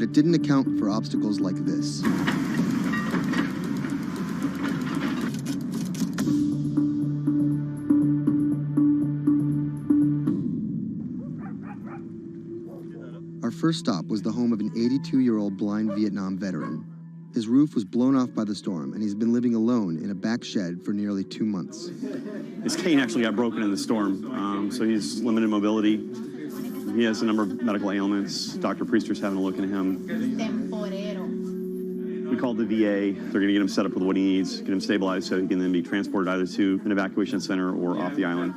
it didn't account for obstacles like this. Our first stop was the home of an 82-year-old blind Vietnam veteran. His roof was blown off by the storm, and he's been living alone in a back shed for nearly 2 months. His cane actually got broken in the storm, so he's limited mobility. He has a number of medical ailments. Dr. Priester's having a look at him. We called the VA. They're going to get him set up with what he needs, get him stabilized so he can then be transported either to an evacuation center or off the island.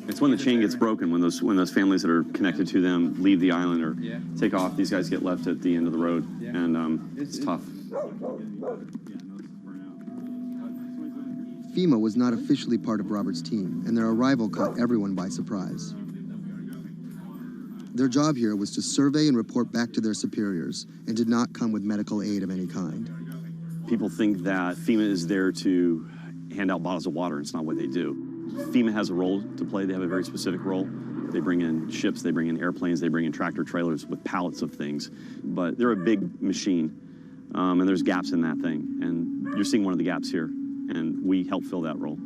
It's when the chain gets broken, when those families that are connected to them leave the island or take off, these guys get left at the end of the road, and it's tough. FEMA was not officially part of Robert's team, and their arrival caught everyone by surprise. Their job here was to survey and report back to their superiors, and did not come with medical aid of any kind. People think that FEMA is there to hand out bottles of water, and it's not what they do. FEMA has a role to play. They have a very specific role. They bring in ships, they bring in airplanes, they bring in tractor trailers with pallets of things. But they're a big machine, and there's gaps in that thing. And you're seeing one of the gaps here, and we help fill that role.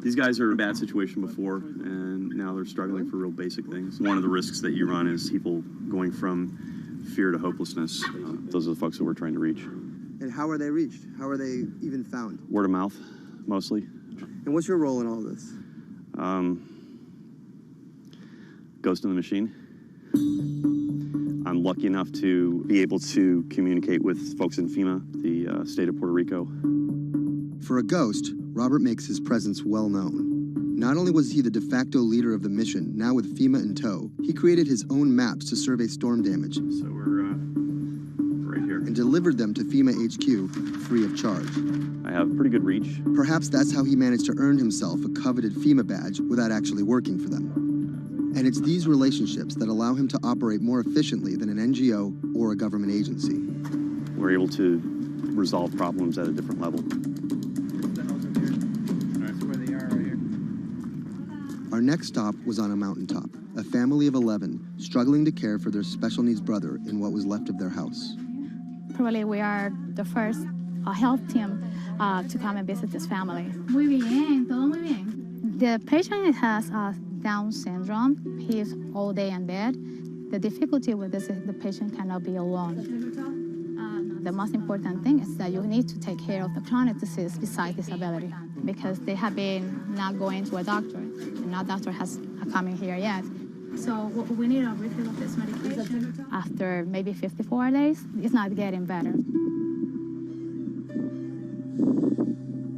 These guys are in a bad situation before, and now they're struggling for real basic things. One of the risks that you run is people going from fear to hopelessness. Those are the folks that we're trying to reach. And how are they reached? How are they even found? Word of mouth, mostly. And what's your role in all of this? Ghost in the machine. I'm lucky enough to be able to communicate with folks in FEMA, the state of Puerto Rico. For a ghost, Robert makes his presence well known. Not only was he the de facto leader of the mission, now with FEMA in tow, he created his own maps to survey storm damage. So we're right here. And delivered them to FEMA HQ free of charge. I have pretty good reach. Perhaps that's how he managed to earn himself a coveted FEMA badge without actually working for them. And it's these relationships that allow him to operate more efficiently than an NGO or a government agency. We're able to resolve problems at a different level. Our next stop was on a mountaintop, a family of 11 struggling to care for their special needs brother in what was left of their house. Probably we are the first health team to come and visit this family. Muy bien, todo muy bien. The patient has Down syndrome. He is all day in bed. The difficulty with this is the patient cannot be alone. The most important thing is that you need to take care of the chronic disease besides disability, because they have been not going to a doctor, and no doctor has come in here yet. So we need a refill of this medication. After maybe 54 days, it's not getting better.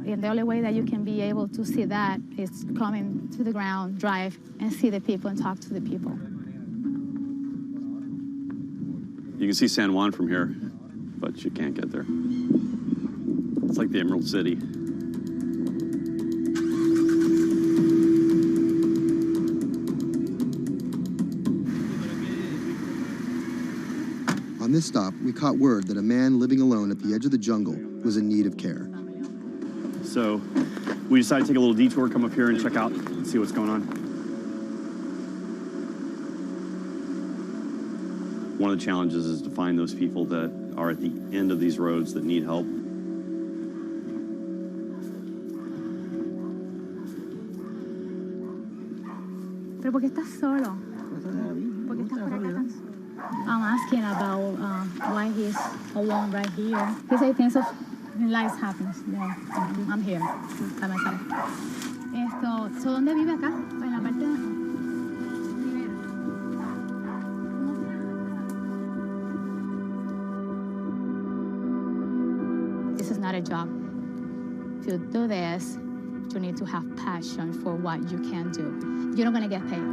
And the only way that you can be able to see that is coming to the ground, drive, and see the people and talk to the people. You can see San Juan from here, but you can't get there. It's like the Emerald City. On this stop, we caught word that a man living alone at the edge of the jungle was in need of care. So we decided to take a little detour, come up here and check out and see what's going on. One of the challenges is to find those people that are at the end of these roads that need help. ¿Pero por qué estás solo? ¿Por qué estás por acá tan solo? I'm asking about why he's alone right here. He said things of life happens. Yeah, I'm here by myself. So ¿dónde vive acá? En la parte de... This is not a job. To do this, you need to have passion for what you can do. You're not going to get paid.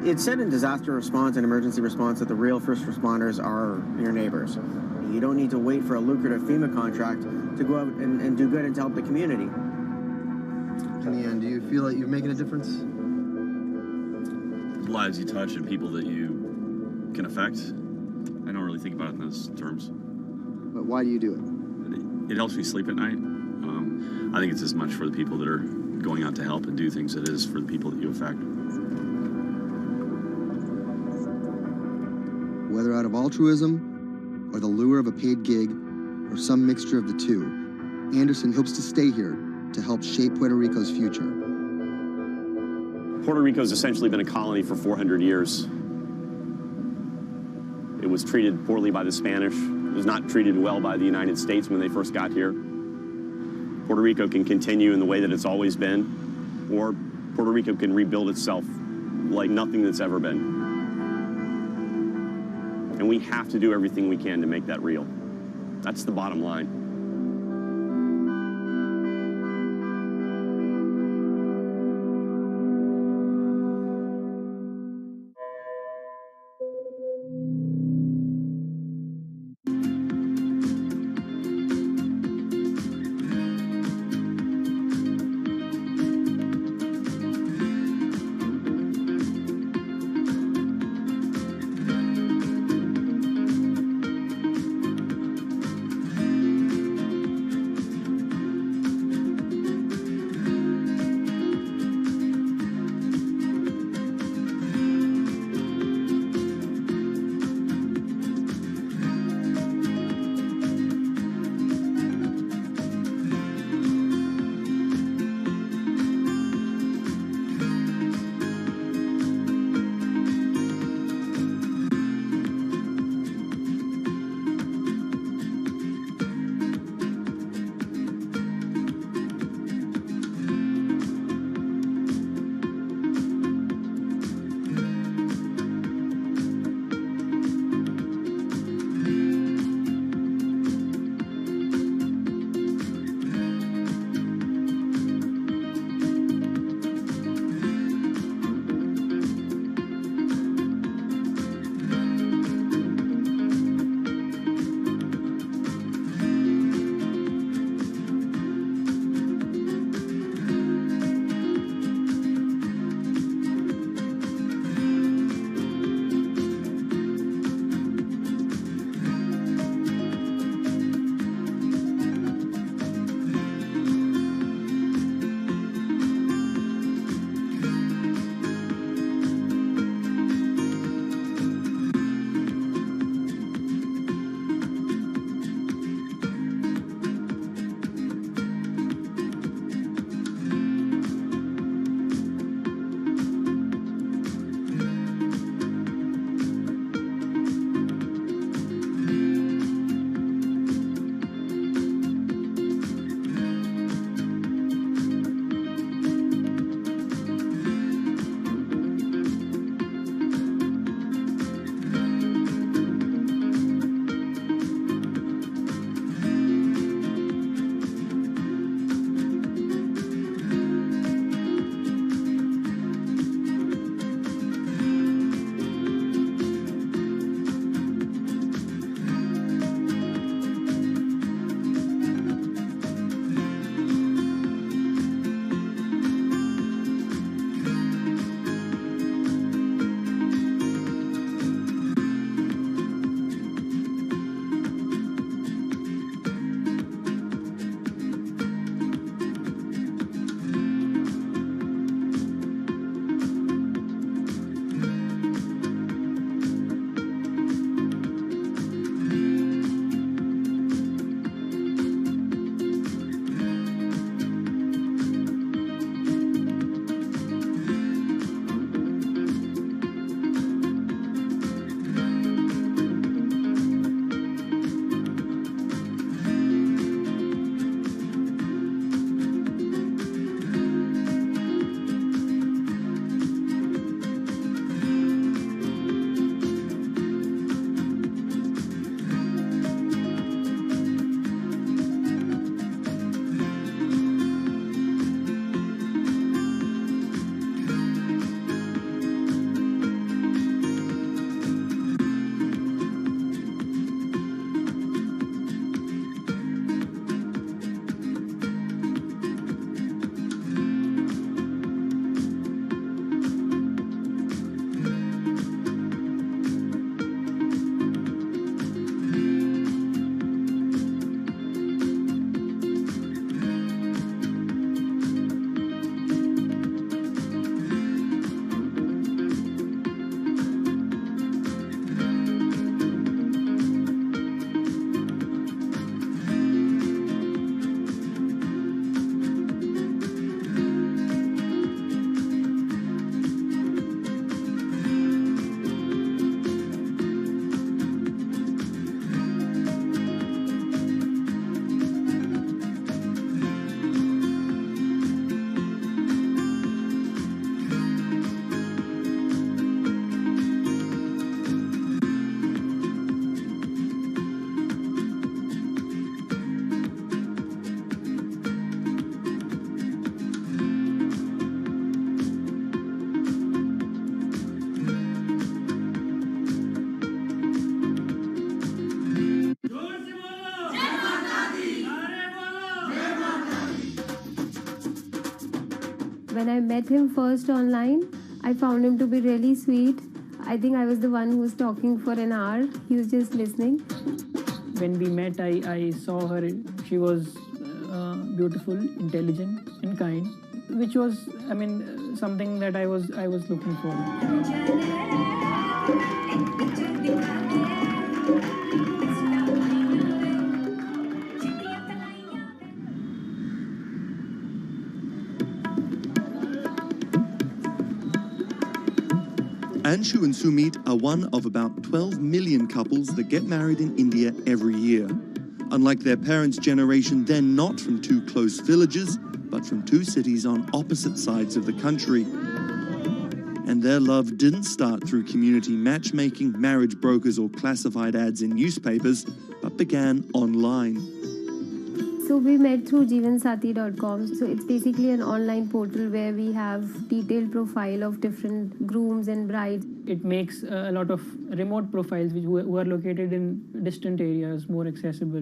It's said in disaster response and emergency response that the real first responders are your neighbors. You don't need to wait for a lucrative FEMA contract to go out and do good and to help the community. In the end, do you feel like you're making a difference? Lives you touch and people that you can affect. I don't really think about it in those terms. But why do you do it? It helps me sleep at night. I think it's as much for the people that are going out to help and do things, it is for the people that you affect. Whether out of altruism, or the lure of a paid gig, or some mixture of the two, Anderson hopes to stay here to help shape Puerto Rico's future. Puerto Rico's essentially been a colony for 400 years. It was treated poorly by the Spanish. It was not treated well by the United States when they first got here. Puerto Rico can continue in the way that it's always been, or Puerto Rico can rebuild itself like nothing that's ever been. And we have to do everything we can to make that real. That's the bottom line. When I met him first online, I found him to be really sweet. I think I was the one who was talking for an hour. He was just listening. When we met, I saw her. She was beautiful, intelligent, and kind, which was, something that I was looking for. Anshu and Sumit are one of about 12 million couples that get married in India every year. Unlike their parents' generation, they're not from two close villages, but from two cities on opposite sides of the country. And their love didn't start through community matchmaking, marriage brokers, or classified ads in newspapers, but began online. So we met through jeevansati.com. So it's basically an online portal where we have detailed profile of different grooms and brides. It makes a lot of remote profiles who are located in distant areas more accessible.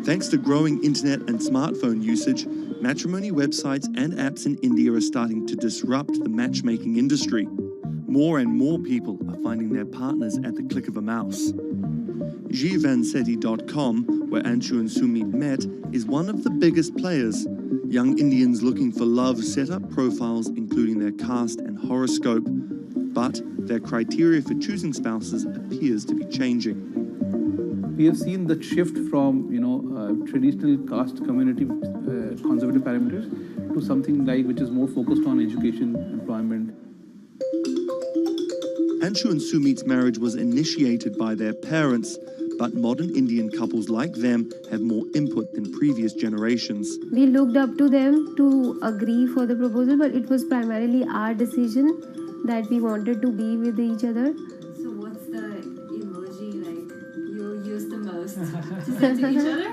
Thanks to growing internet and smartphone usage, matrimony websites and apps in India are starting to disrupt the matchmaking industry. More and more people are finding their partners at the click of a mouse. jeevansati.com, where Anshu and Sumit met, is one of the biggest players. Young Indians looking for love set up profiles including their caste and horoscope, but their criteria for choosing spouses appears to be changing. We have seen the shift from traditional caste community conservative parameters to something like which is more focused on education, employment. Anshu and Sumit's marriage was initiated by their parents, but modern Indian couples like them have more input than previous generations. We looked up to them to agree for the proposal, but it was primarily our decision that we wanted to be with each other. So what's the emoji like you use the most to send to each other?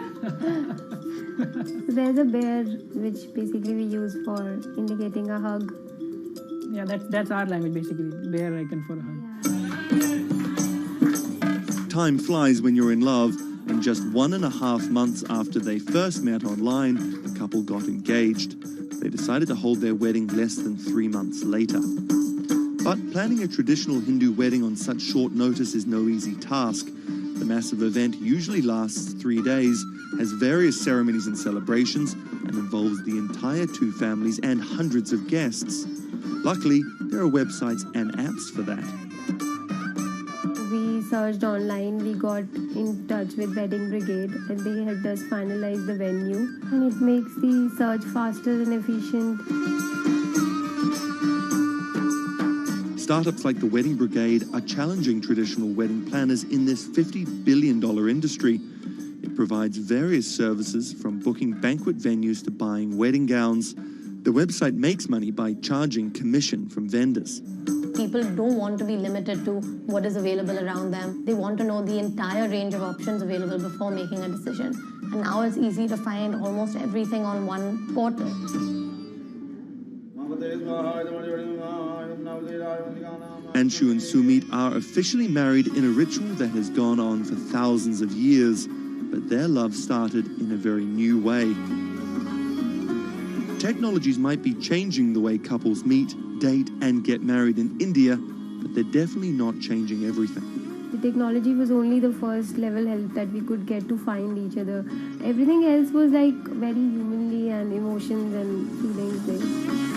There's a bear which basically we use for indicating a hug. Yeah, that's our language basically, bear icon for a hug. Time flies when you're in love, and just 1.5 months after they first met online, the couple got engaged. They decided to hold their wedding less than 3 months later. But planning a traditional Hindu wedding on such short notice is no easy task. The massive event usually lasts 3 days, has various ceremonies and celebrations, and involves the entire two families and hundreds of guests. Luckily, there are websites and apps for that. We searched online, we got in touch with Wedding Brigade, and they helped us finalize the venue. And it makes the search faster and efficient. Startups like the Wedding Brigade are challenging traditional wedding planners in this $50 billion industry. It provides various services from booking banquet venues to buying wedding gowns. The website makes money by charging commission from vendors. People don't want to be limited to what is available around them. They want to know the entire range of options available before making a decision. And now it's easy to find almost everything on one portal. Anshu and Sumit are officially married in a ritual that has gone on for thousands of years, but their love started in a very new way. Technologies might be changing the way couples meet, date, and get married in India, but they're definitely not changing everything. The technology was only the first level help that we could get to find each other. Everything else was like very humanly and emotions and feelings based.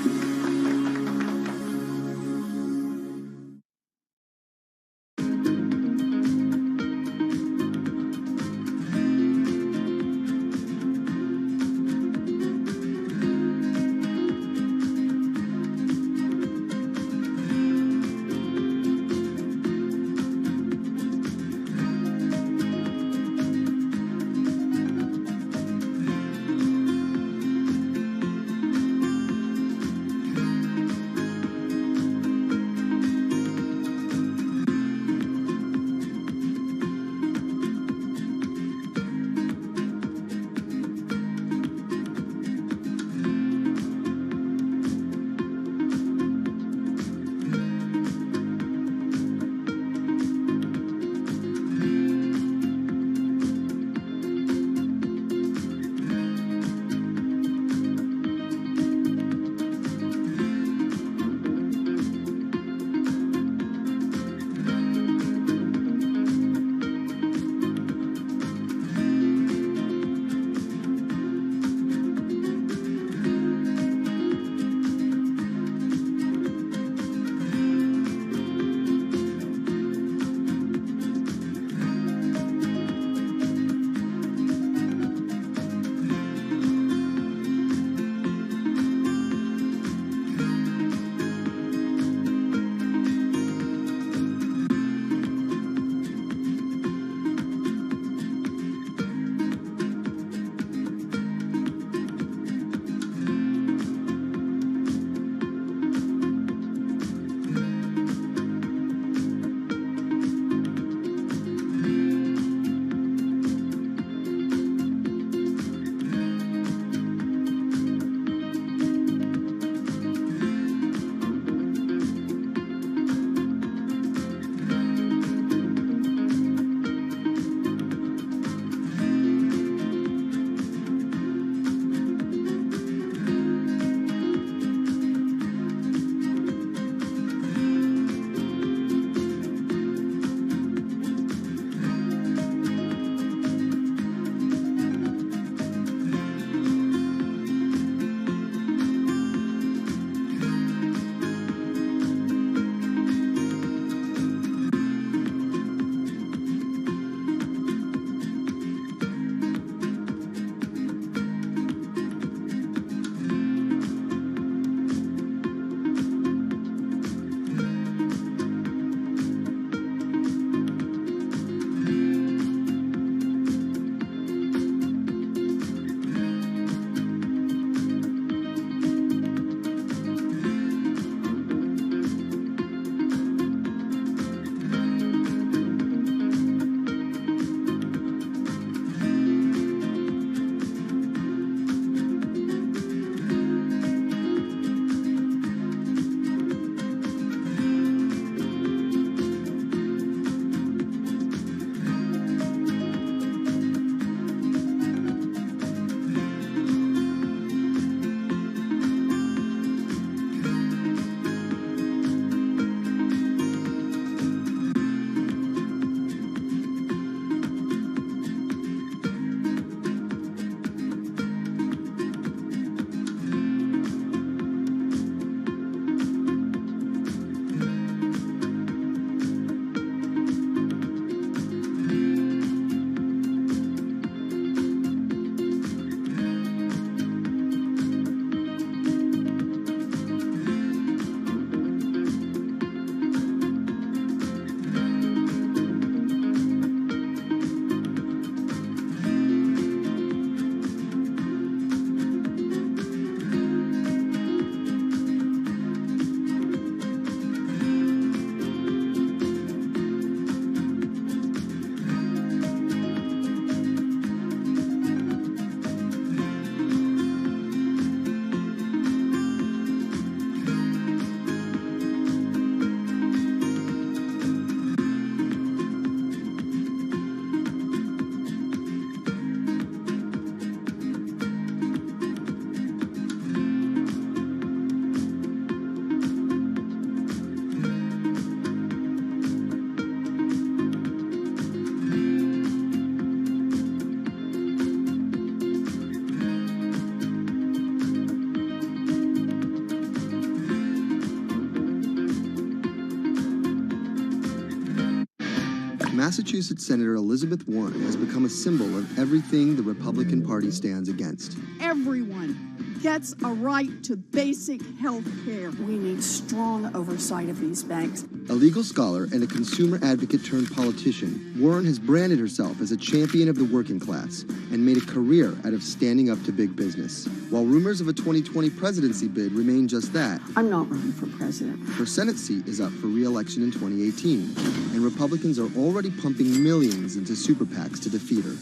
Massachusetts Senator Elizabeth Warren has become a symbol of everything the Republican Party stands against. Everyone gets a right to basic health care. We need strong oversight of these banks. A legal scholar and a consumer advocate turned politician, Warren has branded herself as a champion of the working class and made a career out of standing up to big business. While rumors of a 2020 presidency bid remain just that, I'm not running for president. her Senate seat is up for re-election in 2018, and Republicans are already pumping millions into super PACs to defeat her.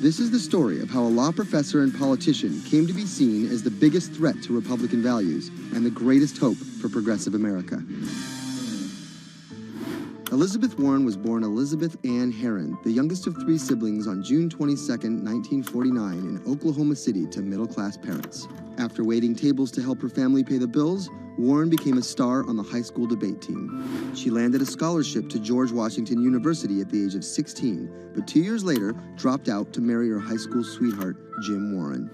This is the story of how a law professor and politician came to be seen as the biggest threat to Republican values and the greatest hope for progressive America. Elizabeth Warren was born Elizabeth Ann Herron, the youngest of 3 siblings, on June 22, 1949 in Oklahoma City to middle-class parents. After waiting tables to help her family pay the bills, Warren became a star on the high school debate team. She landed a scholarship to George Washington University at the age of 16, but 2 years later dropped out to marry her high school sweetheart, Jim Warren.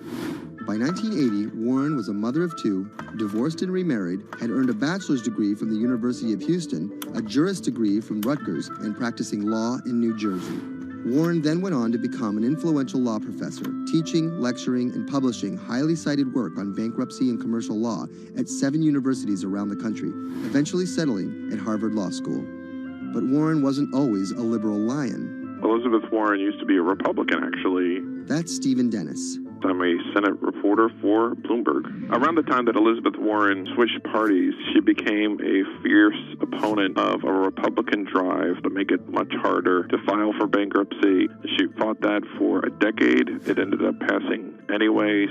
By 1980, Warren was a mother of 2, divorced and remarried, had earned a bachelor's degree from the University of Houston, a juris degree from Rutgers, and practicing law in New Jersey. Warren then went on to become an influential law professor, teaching, lecturing, and publishing highly cited work on bankruptcy and commercial law at 7 universities around the country, eventually settling at Harvard Law School. But Warren wasn't always a liberal lion. Elizabeth Warren used to be a Republican, actually. That's Stephen Dennis. I'm a Senate reporter for Bloomberg. Around the time that Elizabeth Warren switched parties, she became a fierce opponent of a Republican drive to make it much harder to file for bankruptcy. She fought that for a decade. It ended up passing anyways.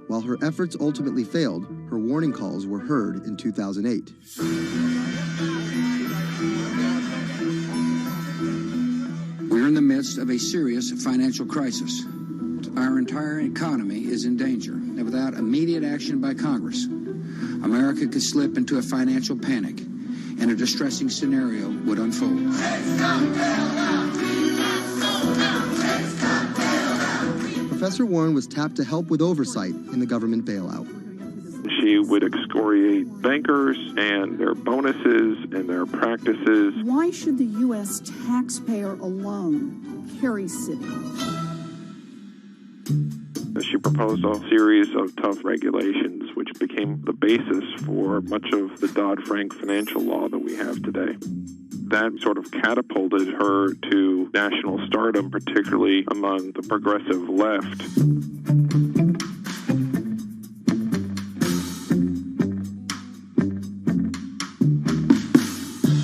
While her efforts ultimately failed, her warning calls were heard in 2008. We're in the midst of a serious financial crisis. Our entire economy is in danger, and without immediate action by Congress, America could slip into a financial panic, and a distressing scenario would unfold. Professor Warren was tapped to help with oversight in the government bailout. She would excoriate bankers and their bonuses and their practices. Why should the U.S. taxpayer alone carry Citi? She proposed a series of tough regulations, which became the basis for much of the Dodd-Frank financial law that we have today. That sort of catapulted her to national stardom, particularly among the progressive left.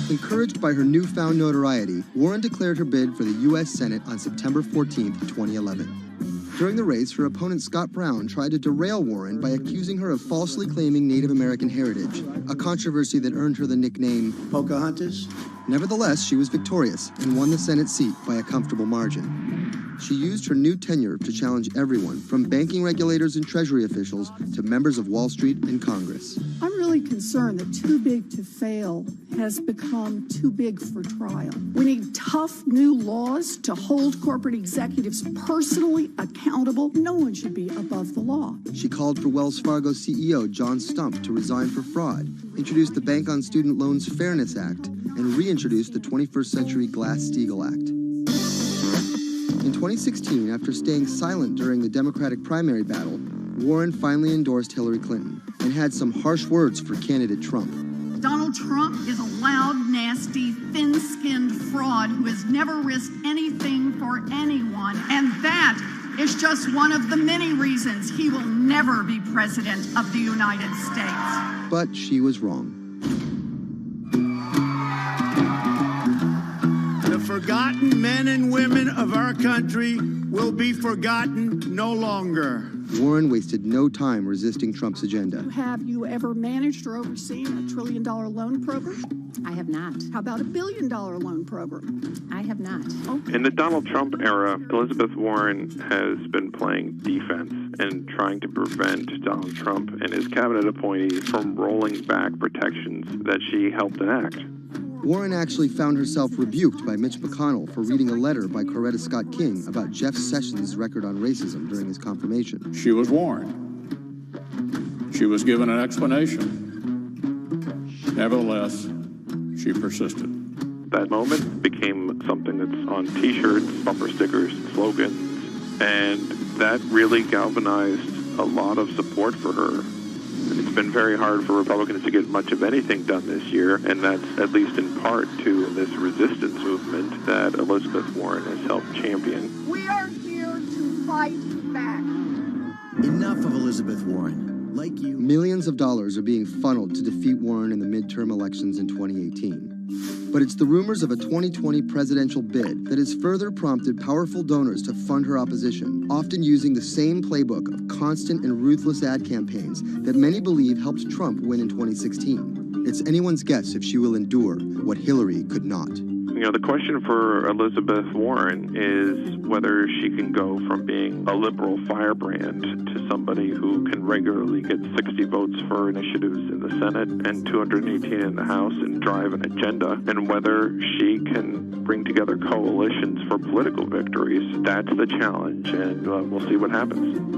Encouraged by her newfound notoriety, Warren declared her bid for the U.S. Senate on September 14, 2011. During the race, her opponent Scott Brown tried to derail Warren by accusing her of falsely claiming Native American heritage, a controversy that earned her the nickname Pocahontas. Nevertheless, she was victorious and won the Senate seat by a comfortable margin. She used her new tenure to challenge everyone, from banking regulators and Treasury officials to members of Wall Street and Congress. I'm really concerned that too big to fail has become too big for trial. We need tough new laws to hold corporate executives personally accountable. No one should be above the law. She called for Wells Fargo CEO John Stump to resign for fraud, introduced the Bank on Student Loans Fairness Act, and reintroduced the 21st Century Glass-Steagall Act. In 2016, after staying silent during the Democratic primary battle, Warren finally endorsed Hillary Clinton and had some harsh words for candidate Trump. Donald Trump is a loud, nasty, thin-skinned fraud who has never risked anything for anyone, and that is just one of the many reasons he will never be president of the United States. But she was wrong. The forgotten men and women of our country will be forgotten no longer. Warren wasted no time resisting Trump's agenda. Have you ever managed or overseen a $1 trillion loan program? I have not. How about a $1 billion loan program? I have not. Okay. In the Donald Trump era, Elizabeth Warren has been playing defense and trying to prevent Donald Trump and his cabinet appointees from rolling back protections that she helped enact. Warren actually found herself rebuked by Mitch McConnell for reading a letter by Coretta Scott King about Jeff Sessions' record on racism during his confirmation. She was warned. She was given an explanation. Nevertheless, she persisted. That moment became something that's on T-shirts, bumper stickers, slogans, and that really galvanized a lot of support for her. It's been very hard for Republicans to get much of anything done this year, and that's at least in part to this resistance movement that Elizabeth Warren has helped champion. We are here to fight back. Enough of Elizabeth Warren. Like you. Millions of dollars are being funneled to defeat Warren in the midterm elections in 2018. But it's the rumors of a 2020 presidential bid that has further prompted powerful donors to fund her opposition, often using the same playbook of constant and ruthless ad campaigns that many believe helped Trump win in 2016. It's anyone's guess if she will endure what Hillary could not. You know, the question for Elizabeth Warren is whether she can go from being a liberal firebrand to somebody who can regularly get 60 votes for initiatives in the Senate and 218 in the House and drive an agenda, and whether she can bring together coalitions for political victories. That's the challenge, and we'll see what happens.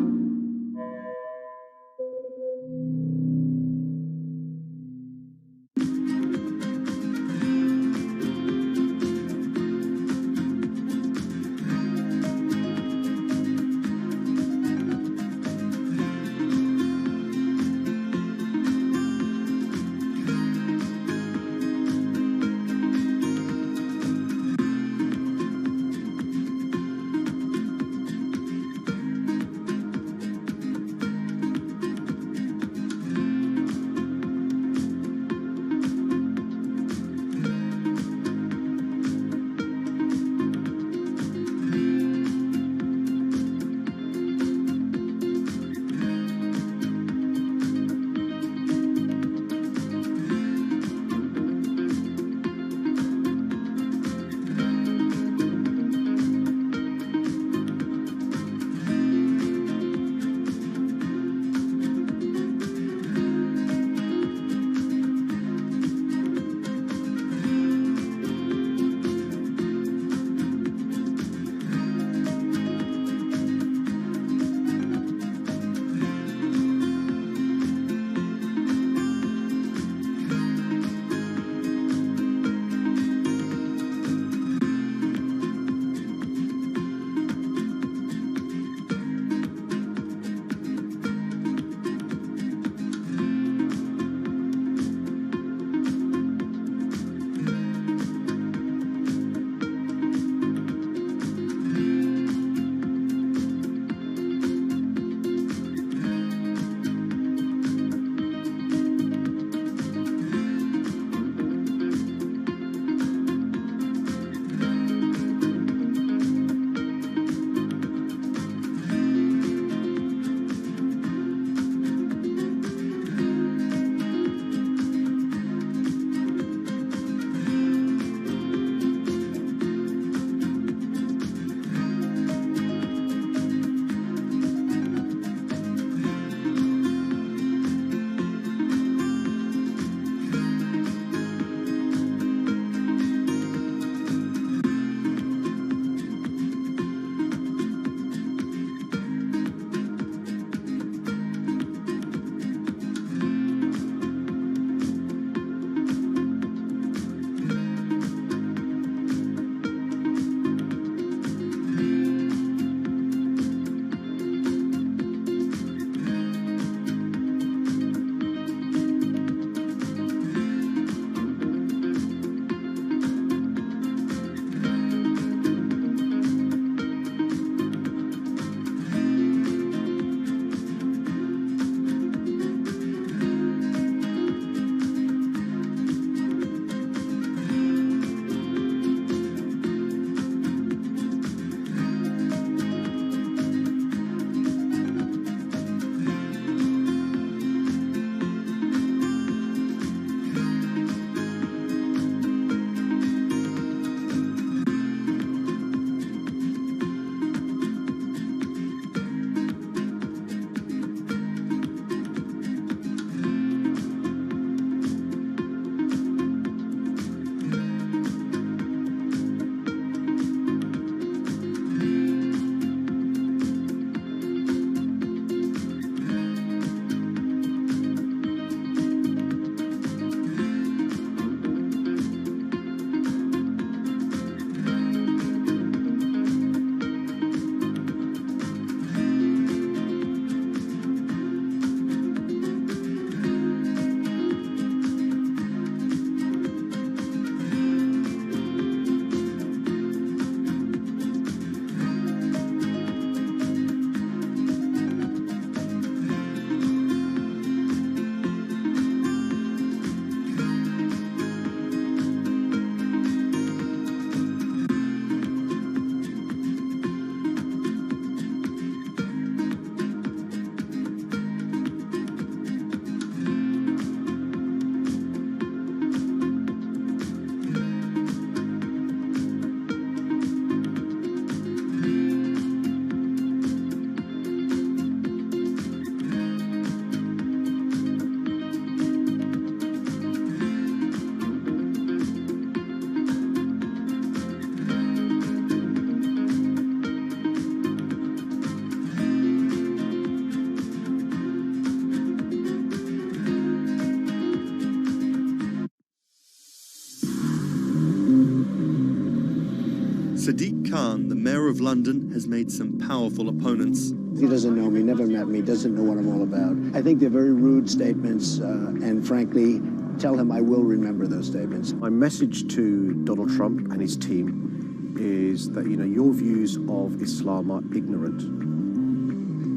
Sadiq Khan, the mayor of London, has made some powerful opponents. He doesn't know me, never met me, doesn't know what I'm all about. I think they're very rude statements, and frankly, tell him I will remember those statements. My message to Donald Trump and his team is that, your views of Islam are ignorant.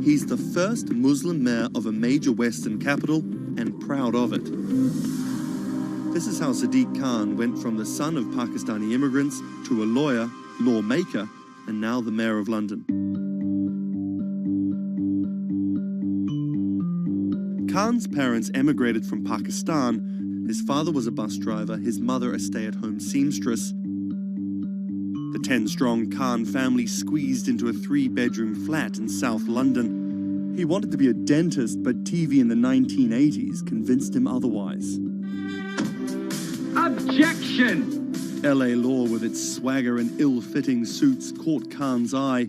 He's the first Muslim mayor of a major Western capital and proud of it. This is how Sadiq Khan went from the son of Pakistani immigrants to a lawyer, lawmaker, and now the mayor of London. Khan's parents emigrated from Pakistan. His father was a bus driver, his mother a stay-at-home seamstress. The 10-strong Khan family squeezed into a 3-bedroom flat in South London. He wanted to be a dentist, but TV in the 1980s convinced him otherwise. Objection! LA law with its swagger and ill-fitting suits caught Khan's eye.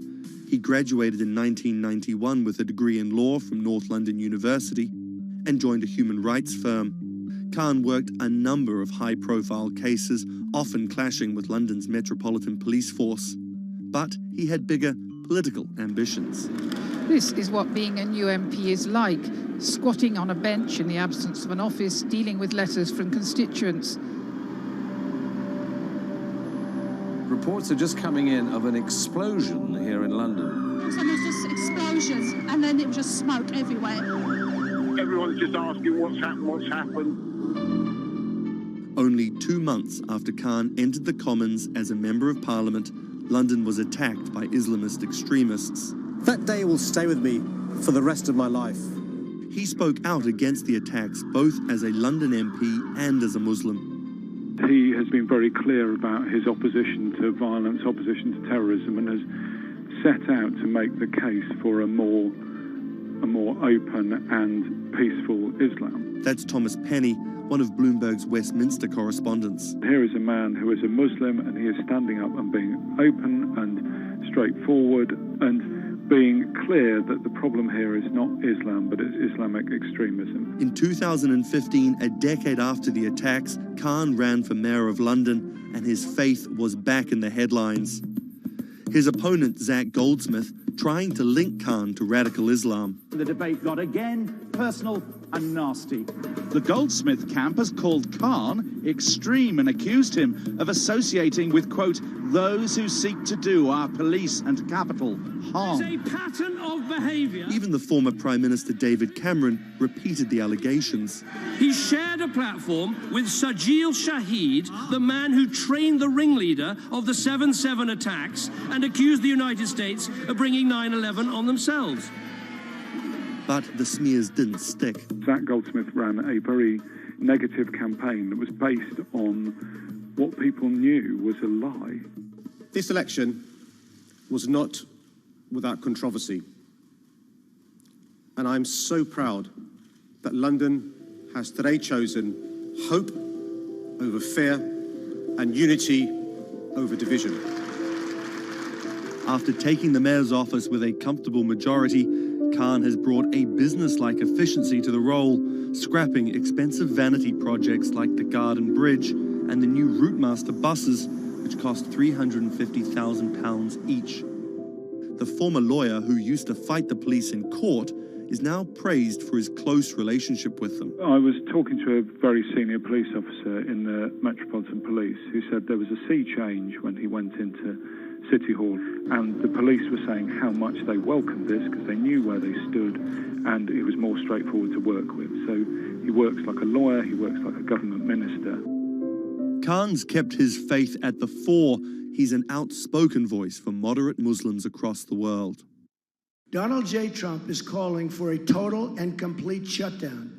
He graduated in 1991 with a degree in law from North London University and joined a human rights firm. Khan worked a number of high-profile cases, often clashing with London's Metropolitan Police Force. But he had bigger political ambitions. This is what being a new MP is like, squatting on a bench in the absence of an office, dealing with letters from constituents. Reports are just coming in of an explosion here in London. And there's just explosions, and then it was just smoke everywhere. Everyone's just asking what's happened. Only 2 months after Khan entered the Commons as a Member of Parliament, London was attacked by Islamist extremists. That day will stay with me for the rest of my life. He spoke out against the attacks both as a London MP and as a Muslim. He has been very clear about his opposition to violence, opposition to terrorism, and has set out to make the case for a more open and peaceful Islam. That's Thomas Penny, one of Bloomberg's Westminster correspondents. Here is a man who is a Muslim, and he is standing up and being open and straightforward and being clear that the problem here is not Islam, but it's Islamic extremism. In 2015, a decade after the attacks, Khan ran for mayor of London, and his faith was back in the headlines. His opponent, Zach Goldsmith, trying to link Khan to radical Islam. The debate got again personal and nasty. The Goldsmith camp has called Khan extreme and accused him of associating with, quote, those who seek to do our police and capital harm. It's a pattern of behaviour. Even the former Prime Minister David Cameron repeated the allegations. He shared a platform with Sajil Shahid, the man who trained the ringleader of the 7/7 attacks and accused the United States of bringing 9/11 on themselves. But the smears didn't stick. Zach Goldsmith ran a very negative campaign that was based on what people knew was a lie. This election was not without controversy. And I'm so proud that London has today chosen hope over fear and unity over division. After taking the mayor's office with a comfortable majority, Khan has brought a business-like efficiency to the role, scrapping expensive vanity projects like the Garden Bridge and the new Routemaster buses, which cost £350,000 each. The former lawyer who used to fight the police in court is now praised for his close relationship with them. I was talking to a very senior police officer in the Metropolitan Police who said there was a sea change when he went into City Hall, and the police were saying how much they welcomed this because they knew where they stood and it was more straightforward to work with. So he works like a lawyer, he works like a government minister. Khan's kept his faith at the fore. He's an outspoken voice for moderate Muslims across the world. Donald J. Trump is calling for a total and complete shutdown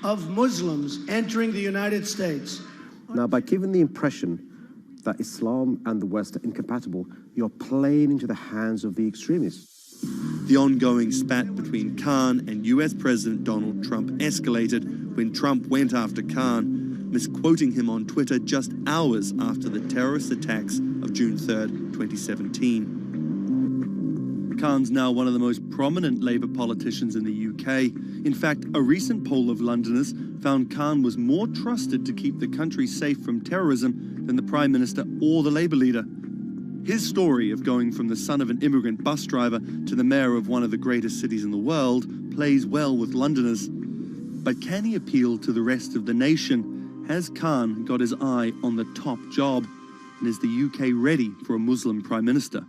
of Muslims entering the United States. Now, by giving the impression that Islam and the West are incompatible, you're playing into the hands of the extremists. The ongoing spat between Khan and US President Donald Trump escalated when Trump went after Khan, misquoting him on Twitter just hours after the terrorist attacks of June 3rd, 2017. Khan's now one of the most prominent Labour politicians in the UK. In fact, a recent poll of Londoners found Khan was more trusted to keep the country safe from terrorism than the Prime Minister or the Labour leader. His story of going from the son of an immigrant bus driver to the mayor of one of the greatest cities in the world plays well with Londoners. But can he appeal to the rest of the nation? Has Khan got his eye on the top job? And is the UK ready for a Muslim Prime Minister?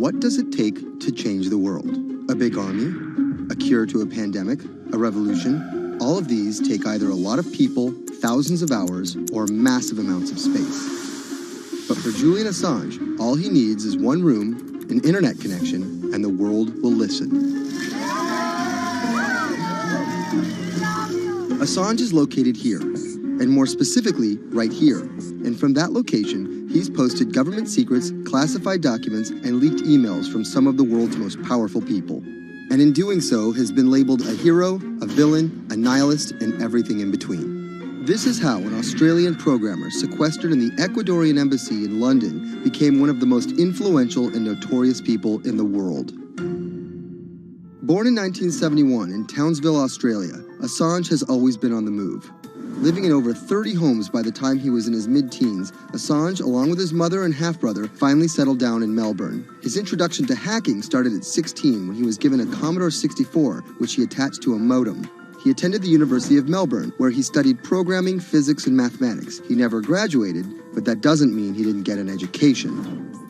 What does it take to change the world? A big army? A cure to a pandemic? A revolution? All of these take either a lot of people, thousands of hours, or massive amounts of space. But for Julian Assange, all he needs is one room, an internet connection, and the world will listen. Assange is located here, and more specifically, right here. And from that location, he's posted government secrets, classified documents, and leaked emails from some of the world's most powerful people. And in doing so, has been labeled a hero, a villain, a nihilist, and everything in between. This is how an Australian programmer sequestered in the Ecuadorian embassy in London became one of the most influential and notorious people in the world. Born in 1971 in Townsville, Australia, Assange has always been on the move. Living in over 30 homes by the time he was in his mid-teens, Assange, along with his mother and half-brother, finally settled down in Melbourne. His introduction to hacking started at 16 when he was given a Commodore 64, which he attached to a modem. He attended the University of Melbourne, where he studied programming, physics, and mathematics. He never graduated, but that doesn't mean he didn't get an education.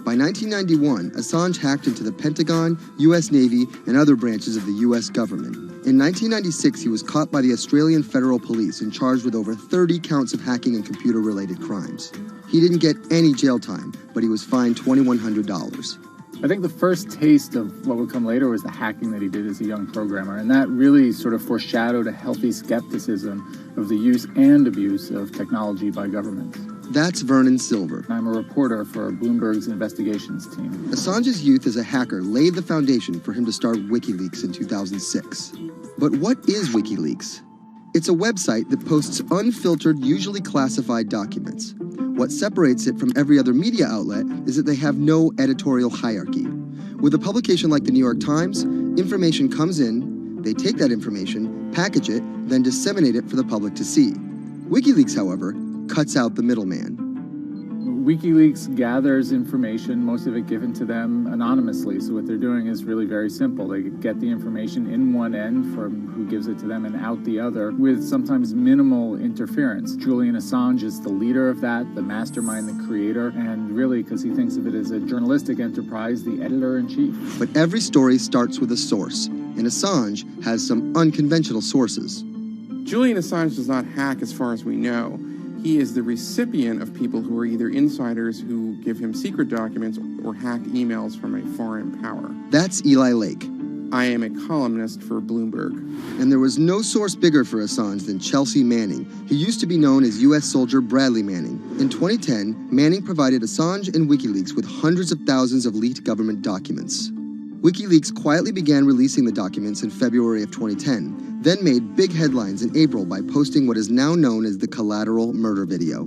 By 1991, Assange hacked into the Pentagon, U.S. Navy, and other branches of the U.S. government. In 1996, he was caught by the Australian Federal Police and charged with over 30 counts of hacking and computer-related crimes. He didn't get any jail time, but he was fined $2,100. I think the first taste of what would come later was the hacking that he did as a young programmer, and that really sort of foreshadowed a healthy skepticism of the use and abuse of technology by governments. That's Vernon Silver. I'm a reporter for Bloomberg's investigations team. Assange's youth as a hacker laid the foundation for him to start WikiLeaks in 2006. But what is WikiLeaks? It's a website that posts unfiltered, usually classified documents. What separates it from every other media outlet is that they have no editorial hierarchy. With a publication like the New York Times, information comes in, they take that information, package it, then disseminate it for the public to see. WikiLeaks, however, cuts out the middleman. WikiLeaks gathers information, most of it given to them anonymously. So what they're doing is really very simple. They get the information in one end from who gives it to them and out the other with sometimes minimal interference. Julian Assange is the leader of that, the mastermind, the creator, and really, because he thinks of it as a journalistic enterprise, the editor-in-chief. But every story starts with a source, and Assange has some unconventional sources. Julian Assange does not hack as far as we know. He is the recipient of people who are either insiders who give him secret documents or hack emails from a foreign power. That's Eli Lake. I am a columnist for Bloomberg. And there was no source bigger for Assange than Chelsea Manning. He used to be known as U.S. soldier Bradley Manning. In 2010, Manning provided Assange and WikiLeaks with hundreds of thousands of leaked government documents. WikiLeaks quietly began releasing the documents in February of 2010, then made big headlines in April by posting what is now known as the collateral murder video.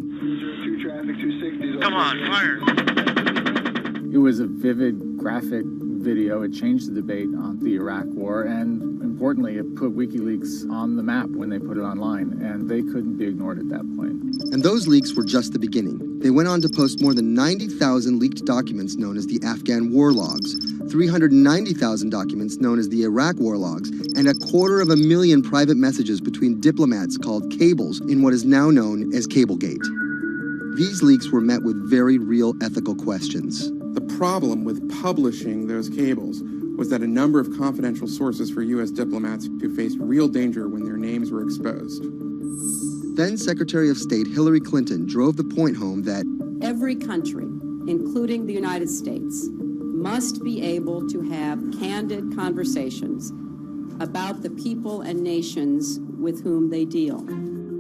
Come on, fire! It was a vivid, graphic video. It changed the debate on the Iraq War, and importantly, it put WikiLeaks on the map when they put it online, and they couldn't be ignored at that point. And those leaks were just the beginning. They went on to post more than 90,000 leaked documents known as the Afghan war logs, 390,000 documents known as the Iraq war logs, and 250,000 private messages between diplomats called cables in what is now known as Cablegate. These leaks were met with very real ethical questions. The problem with publishing those cables was that a number of confidential sources for U.S. diplomats who faced real danger when their names were exposed. Then Secretary of State Hillary Clinton drove the point home that every country, including the United States, must be able to have candid conversations about the people and nations with whom they deal.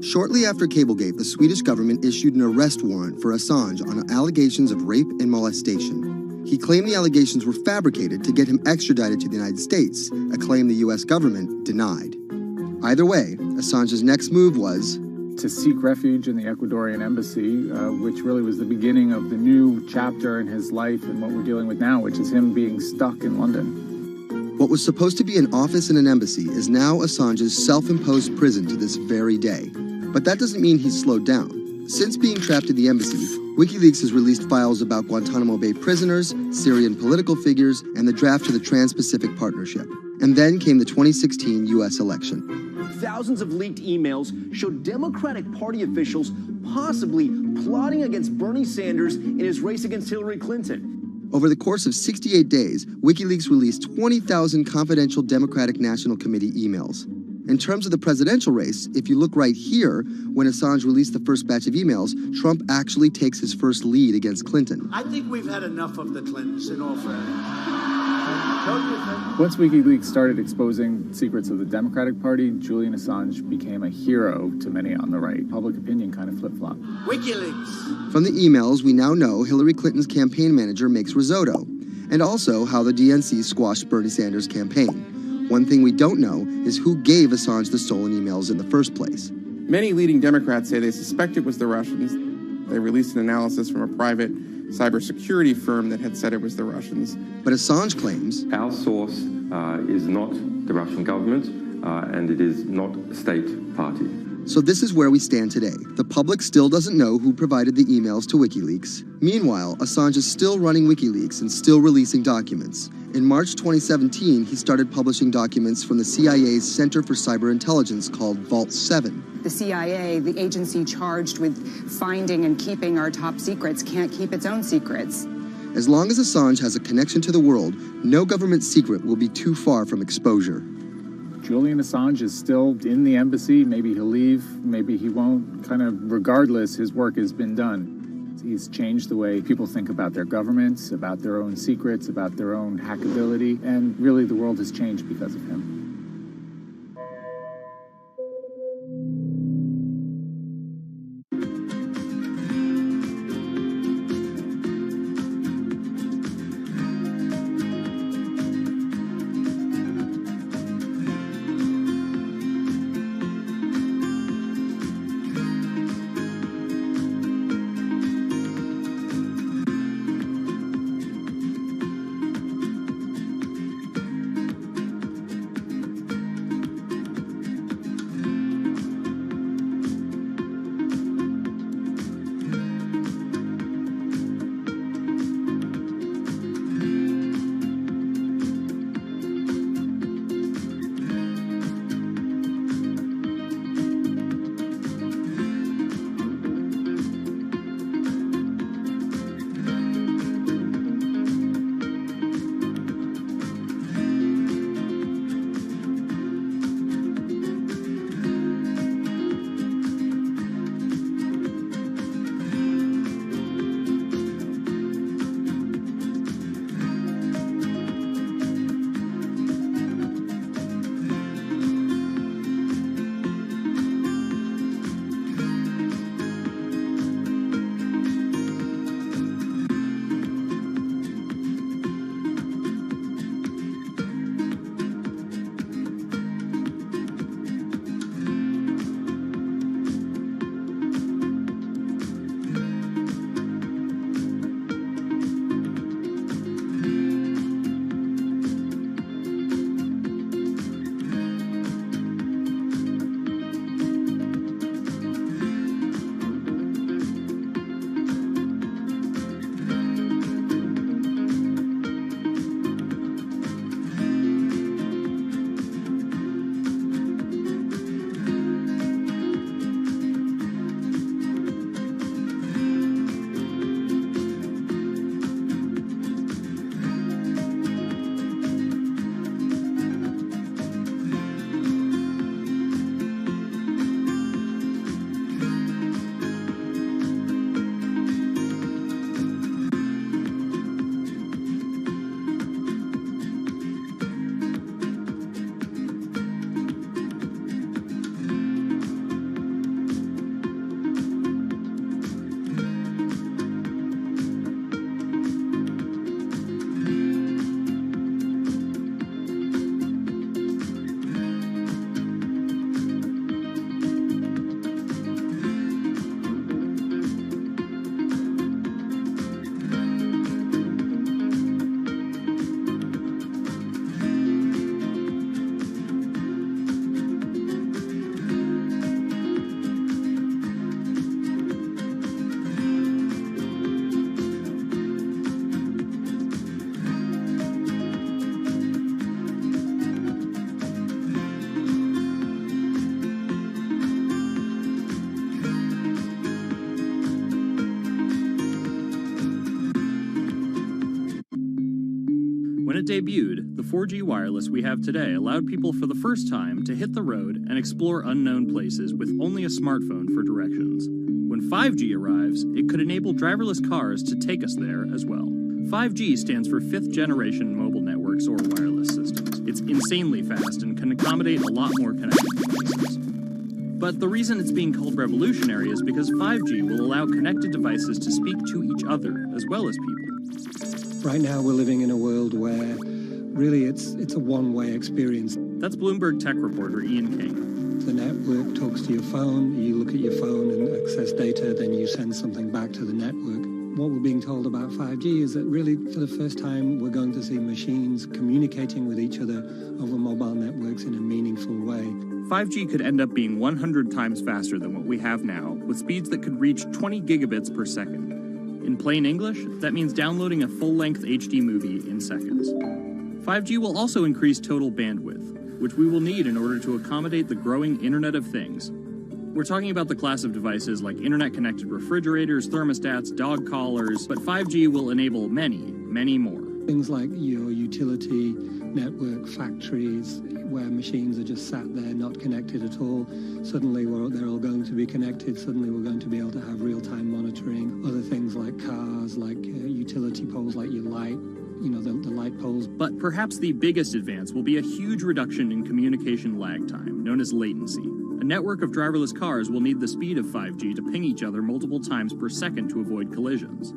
Shortly after Cablegate, the Swedish government issued an arrest warrant for Assange on allegations of rape and molestation. He claimed the allegations were fabricated to get him extradited to the United States, a claim the U.S. government denied. Either way, Assange's next move was to seek refuge in the Ecuadorian embassy, which really was the beginning of the new chapter in his life and what we're dealing with now, which is him being stuck in London. What was supposed to be an office in an embassy is now Assange's self-imposed prison to this very day. But that doesn't mean he's slowed down. Since being trapped in the embassy, WikiLeaks has released files about Guantanamo Bay prisoners, Syrian political figures, and the draft to the Trans-Pacific Partnership. And then came the 2016 U.S. election. Thousands of leaked emails showed Democratic Party officials possibly plotting against Bernie Sanders in his race against Hillary Clinton. Over the course of 68 days, WikiLeaks released 20,000 confidential Democratic National Committee emails. In terms of the presidential race, if you look right here, when Assange released the first batch of emails, Trump actually takes his first lead against Clinton. I think we've had enough of the Clintons, in all fairness. Don't you think? Once WikiLeaks started exposing secrets of the Democratic Party, Julian Assange became a hero to many on the right. Public opinion kind of flip-flopped. WikiLeaks. From the emails, we now know Hillary Clinton's campaign manager makes risotto, and also how the DNC squashed Bernie Sanders' campaign. One thing we don't know is who gave Assange the stolen emails in the first place. Many leading Democrats say they suspect it was the Russians. They released an analysis from a private cybersecurity firm that had said it was the Russians. But Assange claims our source is not the Russian government, and it is not a state party. So this is where we stand today. The public still doesn't know who provided the emails to WikiLeaks. Meanwhile, Assange is still running WikiLeaks and still releasing documents. In March 2017, he started publishing documents from the CIA's Center for Cyber Intelligence called Vault 7. The CIA, the agency charged with finding and keeping our top secrets, can't keep its own secrets. As long as Assange has a connection to the world, no government secret will be too far from exposure. Julian Assange is still in the embassy. Maybe he'll leave, maybe he won't. Kind of regardless, his work has been done. He's changed the way people think about their governments, about their own secrets, about their own hackability, and really the world has changed because of him. debuted, the 4G wireless we have today allowed people for the first time to hit the road and explore unknown places with only a smartphone for directions. When 5G arrives, it could enable driverless cars to take us there as well. 5G stands for fifth generation mobile networks or wireless systems. It's insanely fast and can accommodate a lot more connected devices. But the reason it's being called revolutionary is because 5G will allow connected devices to speak to each other as well as people. Right now we're living in a world where really it's a one-way experience. That's Bloomberg tech reporter Ian King. The network talks to your phone, you look at your phone and access data, then you send something back to the network. What we're being told about 5G is that really for the first time we're going to see machines communicating with each other over mobile networks in a meaningful way. 5G could end up being 100 times faster than what we have now, with speeds that could reach 20 gigabits per second. In plain English, that means downloading a full-length HD movie in seconds. 5G will also increase total bandwidth, which we will need in order to accommodate the growing Internet of Things. We're talking about the class of devices like internet-connected refrigerators, thermostats, dog collars, but 5G will enable many, many more. Things like your utility network, factories, where machines are just sat there not connected at all. Suddenly they're all going to be connected. Suddenly we're going to be able to have real-time monitoring. Other things like cars, like utility poles, like your light, the light poles. But perhaps the biggest advance will be a huge reduction in communication lag time, known as latency. A network of driverless cars will need the speed of 5G to ping each other multiple times per second to avoid collisions.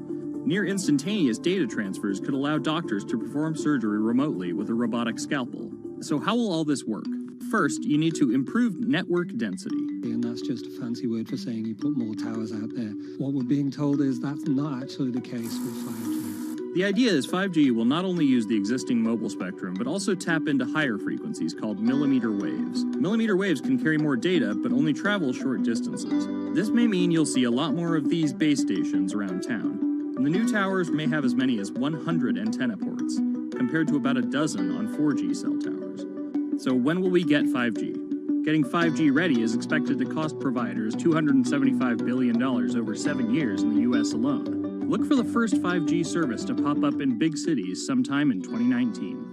Near instantaneous data transfers could allow doctors to perform surgery remotely with a robotic scalpel. So how will all this work? First, you need to improve network density. And that's just a fancy word for saying you put more towers out there. What we're being told is that's not actually the case with 5G. The idea is 5G will not only use the existing mobile spectrum, but also tap into higher frequencies called millimeter waves. Millimeter waves can carry more data, but only travel short distances. This may mean you'll see a lot more of these base stations around town. And the new towers may have as many as 100 antenna ports, compared to about a dozen on 4G cell towers. So when will we get 5G? Getting 5G ready is expected to cost providers $275 billion over 7 years in the US alone. Look for the first 5G service to pop up in big cities sometime in 2019.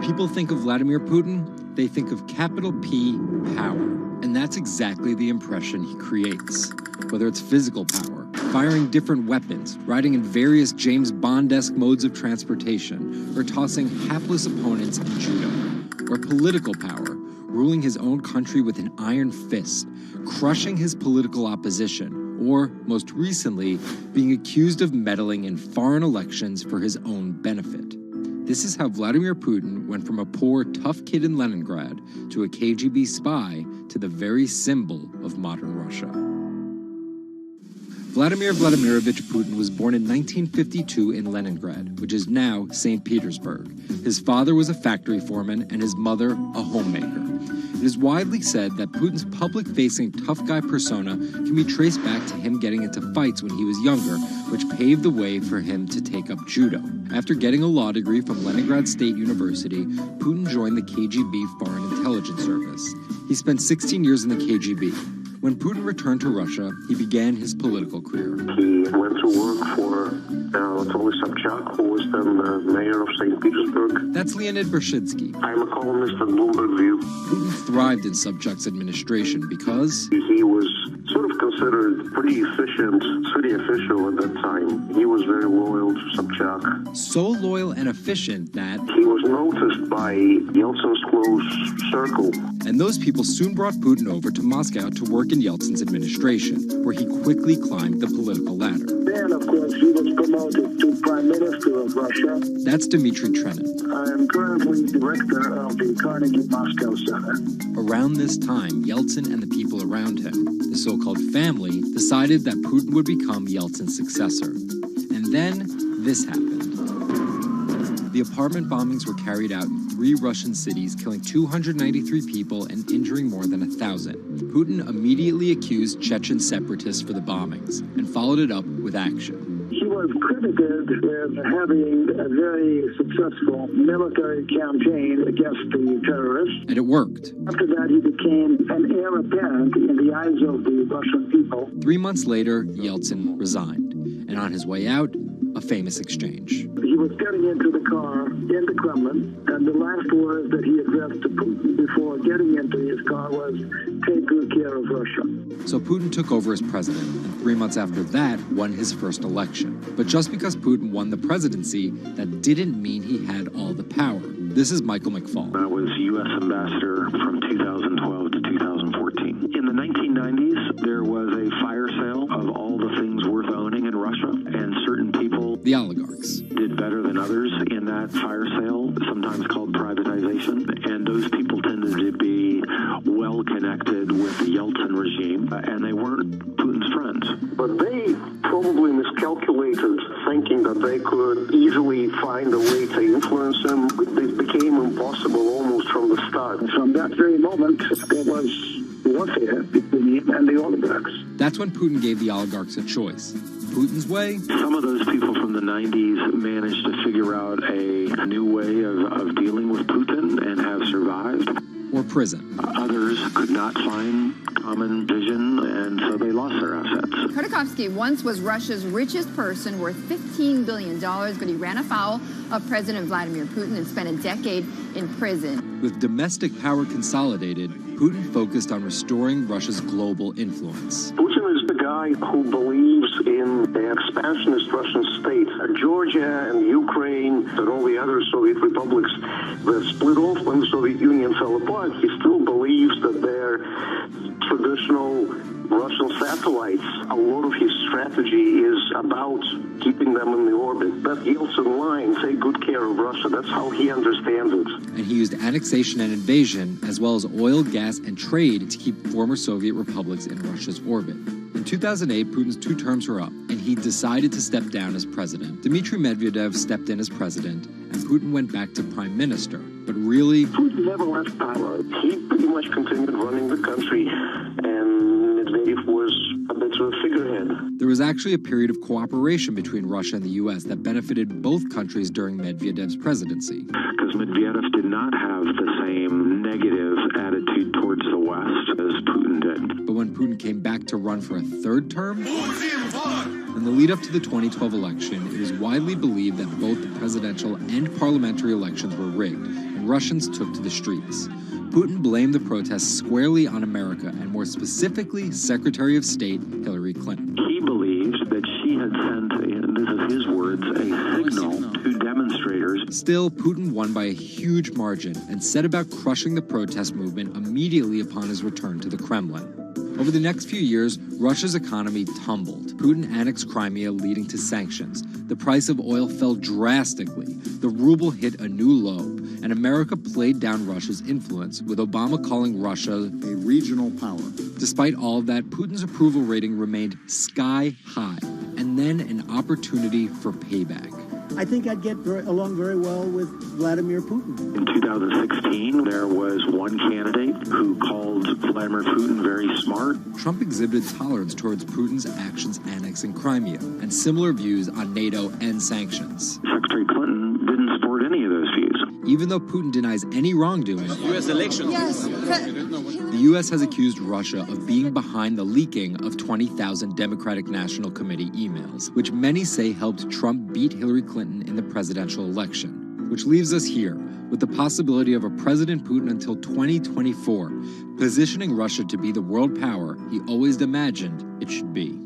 People think of Vladimir Putin, they think of capital P, power. And that's exactly the impression he creates. Whether it's physical power, firing different weapons, riding in various James Bond-esque modes of transportation, or tossing hapless opponents in judo. Or political power, ruling his own country with an iron fist, crushing his political opposition, or, most recently, being accused of meddling in foreign elections for his own benefit. This is how Vladimir Putin went from a poor, tough kid in Leningrad to a KGB spy to the very symbol of modern Russia. Vladimir Vladimirovich Putin was born in 1952 in Leningrad, which is now St. Petersburg. His father was a factory foreman and his mother a homemaker. It is widely said that Putin's public-facing tough guy persona can be traced back to him getting into fights when he was younger, which paved the way for him to take up judo. After getting a law degree from Leningrad State University, Putin joined the KGB Foreign Intelligence Service. He spent 16 years in the KGB. When Putin returned to Russia, he began his political career. He went to work for Anatoly Sobchak, who was then the mayor of St. Petersburg. That's Leonid Bershidsky. I'm a columnist at Bloomberg View. Putin thrived in Sobchak's administration because he was sort of considered pretty efficient city official at that time. He was very loyal to Sobchak. So loyal and efficient that he was noticed by Yeltsin's close circle. And those people soon brought Putin over to Moscow to work in Yeltsin's administration, where he quickly climbed the political ladder. Then, of course, he was promoted to Prime Minister of Russia. That's Dmitry Trenin. I am currently director of the Carnegie Moscow Center. Around this time, Yeltsin and the people around him, the so-called family, decided that Putin would become Yeltsin's successor. And then this happened. The apartment bombings were carried out in 3 Russian cities, killing 293 people and injuring more than 1,000. Putin immediately accused Chechen separatists for the bombings and followed it up with action. He was credited with having a very successful military campaign against the terrorists. And it worked. After that, he became an heir apparent in the eyes of the Russian people. 3 months later, Yeltsin resigned. And on his way out, a famous exchange. He was getting into the car in the Kremlin, and the last words that he addressed to Putin before getting into his car was, "Take good care of Russia." So Putin took over as president, and 3 months after that, won his first election. But just because Putin won the presidency, that didn't mean he had all the power. This is Michael McFaul. I was U.S. ambassador from 2012 to 2014. In the 1990s, there was a fire sale of all the things worth owning in Russia, and certain people, the oligarchs, did better than others in that fire sale, sometimes called privatization, and those people tended to be well connected with the Yeltsin regime, and they weren't Putin's friends. But they probably miscalculated, thinking that they could easily find a way to influence him. It became impossible almost from the start. From that very moment, there was warfare between him and the oligarchs. That's when Putin gave the oligarchs a choice. Putin's way? Some of those people from the 90s managed to figure out a new way of dealing with Putin and have survived. Or prison. Others could not find common vision, and so they lost their assets. Khodorkovsky once was Russia's richest person, worth $15 billion, but he ran afoul of President Vladimir Putin and spent a decade in prison. With domestic power consolidated, Putin focused on restoring Russia's global influence. Putin is the guy who believes in the expansionist Russian state. Georgia and Ukraine and all the other Soviet republics that split off when the Soviet Union fell apart, he still believes that they're traditional Russian satellites. A lot of his strategy is about keeping them in the orbit. That Yeltsin line, take good care of Russia, that's how he understands it. And he used annexation and invasion, as well as oil, gas, and trade to keep former Soviet republics in Russia's orbit. In 2008, Putin's 2 terms were up, and he decided to step down as president. Dmitry Medvedev stepped in as president, and Putin went back to prime minister. But really, Putin never left power. He pretty much continued running the country, and Medvedev was a bit of a figurehead. There was actually a period of cooperation between Russia and the U.S. that benefited both countries during Medvedev's presidency. Because Medvedev did not have the same negative attitude towards the West as Putin did. But when Putin came back to run for a 3rd term, in the lead up to the 2012 election, it was widely believed that both the presidential and parliamentary elections were rigged, and Russians took to the streets. Putin blamed the protests squarely on America, and more specifically, Secretary of State Hillary Clinton. He believed that she had sent, this is his words, a signal to demonstrators. Still, Putin won by a huge margin and set about crushing the protest movement immediately upon his return to the Kremlin. Over the next few years, Russia's economy tumbled. Putin annexed Crimea, leading to sanctions. The price of oil fell drastically. The ruble hit a new low, and America played down Russia's influence, with Obama calling Russia a regional power. Despite all of that, Putin's approval rating remained sky high, and then an opportunity for payback. I think I'd get along very well with Vladimir Putin. In 2016, there was one candidate who called Vladimir Putin very smart. Trump exhibited tolerance towards Putin's actions annexing Crimea, and similar views on NATO and sanctions. Secretary Clinton didn't support any of those views. Even though Putin denies any wrongdoing, U.S. elections. Yes. the U.S. has accused Russia of being behind the leaking of 20,000 Democratic National Committee emails, which many say helped Trump beat Hillary Clinton in the presidential election. Which leaves us here with the possibility of a President Putin until 2024, positioning Russia to be the world power he always imagined it should be.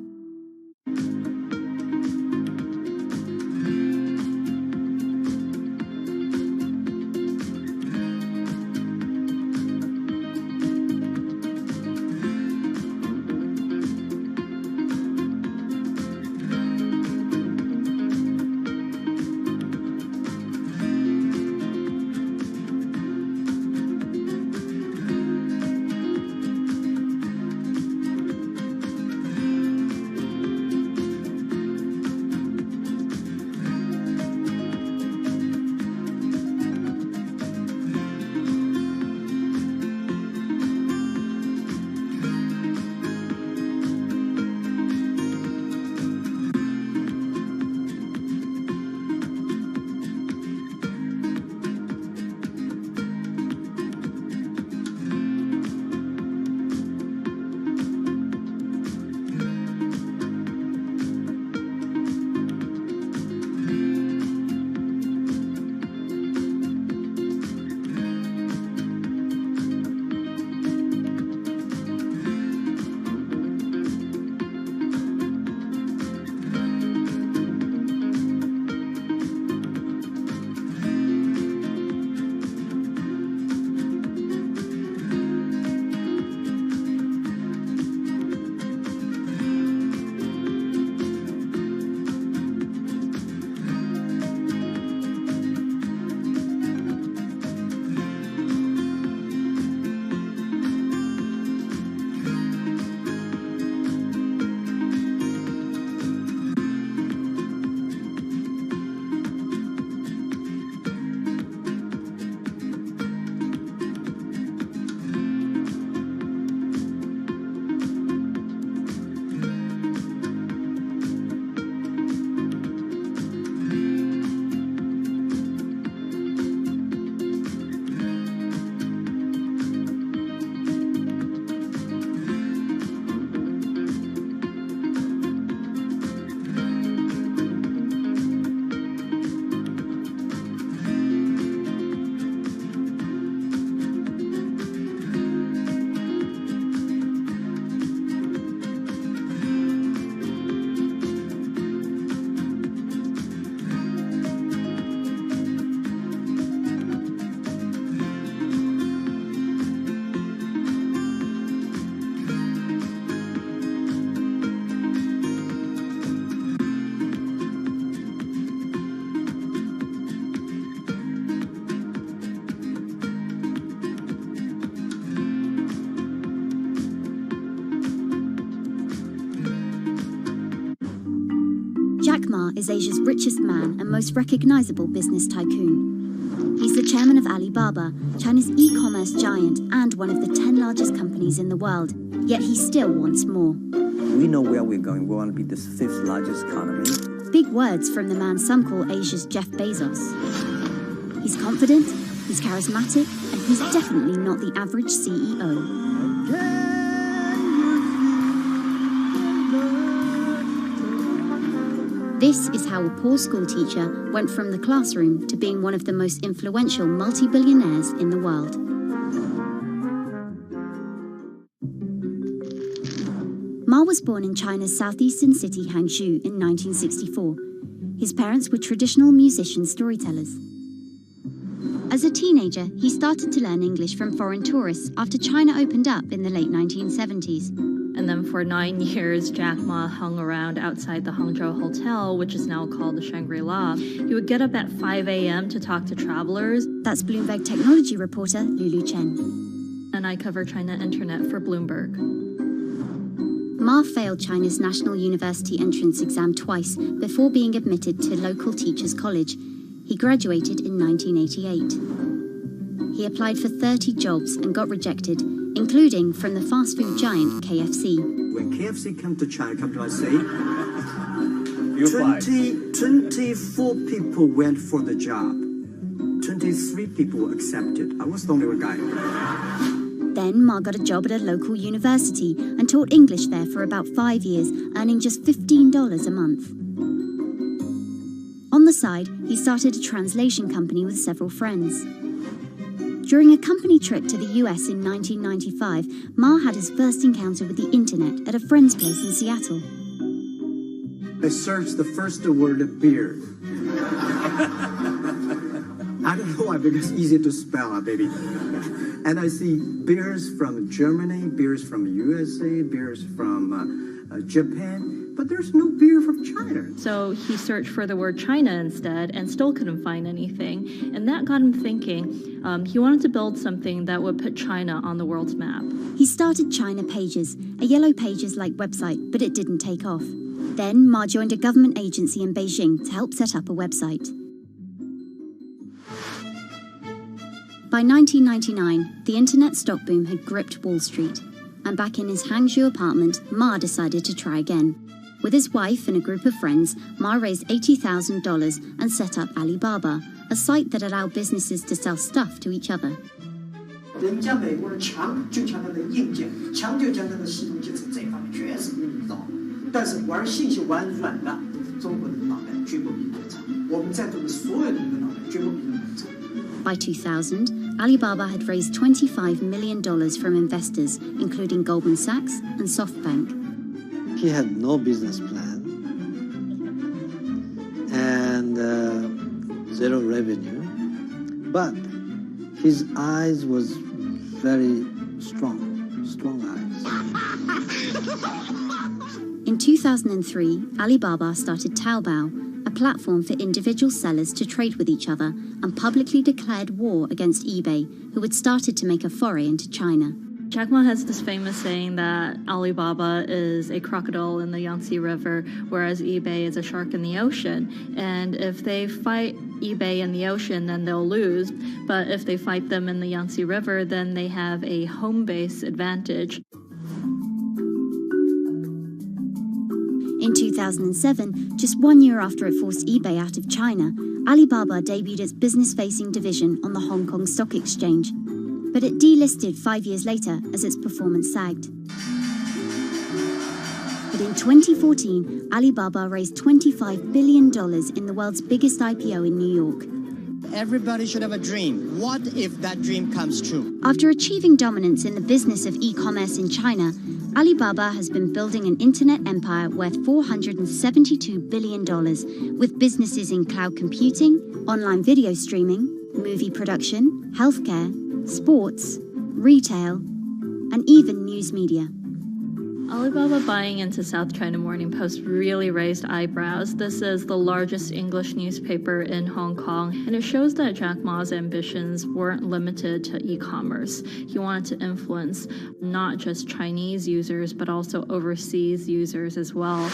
Jack Ma is Asia's richest man and most recognizable business tycoon. He's the chairman of Alibaba, China's e-commerce giant and one of the 10 largest companies in the world. Yet he still wants more. We know where we're going. We want to be the 5th largest economy. Big words from the man some call Asia's Jeff Bezos. He's confident, he's charismatic, and he's definitely not the average CEO. This is how a poor school teacher went from the classroom to being one of the most influential multi-billionaires in the world. Ma was born in China's southeastern city Hangzhou in 1964. His parents were traditional musician storytellers. As a teenager, he started to learn English from foreign tourists after China opened up in the late 1970s. And then for 9 years, Jack Ma hung around outside the Hangzhou Hotel, which is now called the Shangri-La. He would get up at 5 a.m. to talk to travelers. That's Bloomberg technology reporter Lulu Chen. And I cover China Internet for Bloomberg. Ma failed China's National University entrance exam twice before being admitted to local teachers' college. He graduated in 1988. He applied for 30 jobs and got rejected, including from the fast food giant KFC. When KFC came to China, come to us say, 24 people went for the job. 24 23 people accepted. I was the only guy. Then Ma got a job at a local university and taught English there for about 5 years, earning just $15 a month. On the side, he started a translation company with several friends. During a company trip to the US in 1995, Ma had his first encounter with the internet at a friend's place in Seattle. I searched the first word beer. I don't know why, because it's easy to spell, baby. And I see beers from Germany, beers from USA, beers from Japan, but there's no beer from China. So he searched for the word China instead and still couldn't find anything. And that got him thinking. He wanted to build something that would put China on the world's map. He started China Pages, a Yellow Pages-like website, but it didn't take off. Then Ma joined a government agency in Beijing to help set up a website. By 1999, the internet stock boom had gripped Wall Street, and back in his Hangzhou apartment, Ma decided to try again. With his wife and a group of friends, Ma raised $80,000 and set up Alibaba, a site that allowed businesses to sell stuff to each other. 人家美国人强就强它的硬件，强就强它的系统基础，这方面确实比你早。但是玩信息玩软的，中国人的脑袋绝不比你们长。我们在座的所有人的脑袋绝不比你们长。By 2000, Alibaba had raised $25 million from investors, including Goldman Sachs and SoftBank. He had no business plan and zero revenue, but his eyes was very strong eyes. In 2003, Alibaba started Taobao, a platform for individual sellers to trade with each other, and publicly declared war against eBay, who had started to make a foray into China. Jack Ma has this famous saying that Alibaba is a crocodile in the Yangtze River, whereas eBay is a shark in the ocean. And if they fight eBay in the ocean, then they'll lose. But if they fight them in the Yangtze River, then they have a home base advantage. In 2007, just 1 year after it forced eBay out of China, Alibaba debuted its business-facing division on the Hong Kong Stock Exchange. But it delisted 5 years later as its performance sagged. But in 2014, Alibaba raised $25 billion in the world's biggest IPO in New York. Everybody should have a dream. What if that dream comes true? After achieving dominance in the business of e-commerce in China, Alibaba has been building an internet empire worth $472 billion, with businesses in cloud computing, online video streaming, movie production, healthcare, sports, retail, and even news media. Alibaba buying into South China Morning Post really raised eyebrows. This is the largest English newspaper in Hong Kong, and it shows that Jack Ma's ambitions weren't limited to e-commerce. He wanted to influence not just Chinese users, but also overseas users as well.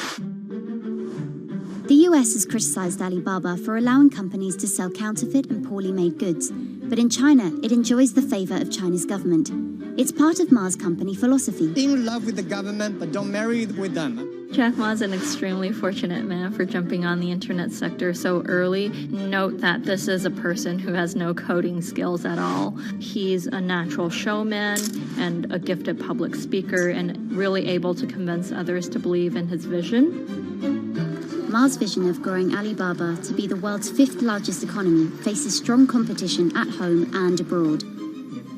The US has criticized Alibaba for allowing companies to sell counterfeit and poorly made goods, but in China, it enjoys the favor of China's government. It's part of Ma's company philosophy. In love with the government, but don't marry with them. Jack Ma is an extremely fortunate man for jumping on the internet sector so early. Note that this is a person who has no coding skills at all. He's a natural showman and a gifted public speaker and really able to convince others to believe in his vision. Ma's vision of growing Alibaba to be the world's 5th largest economy faces strong competition at home and abroad.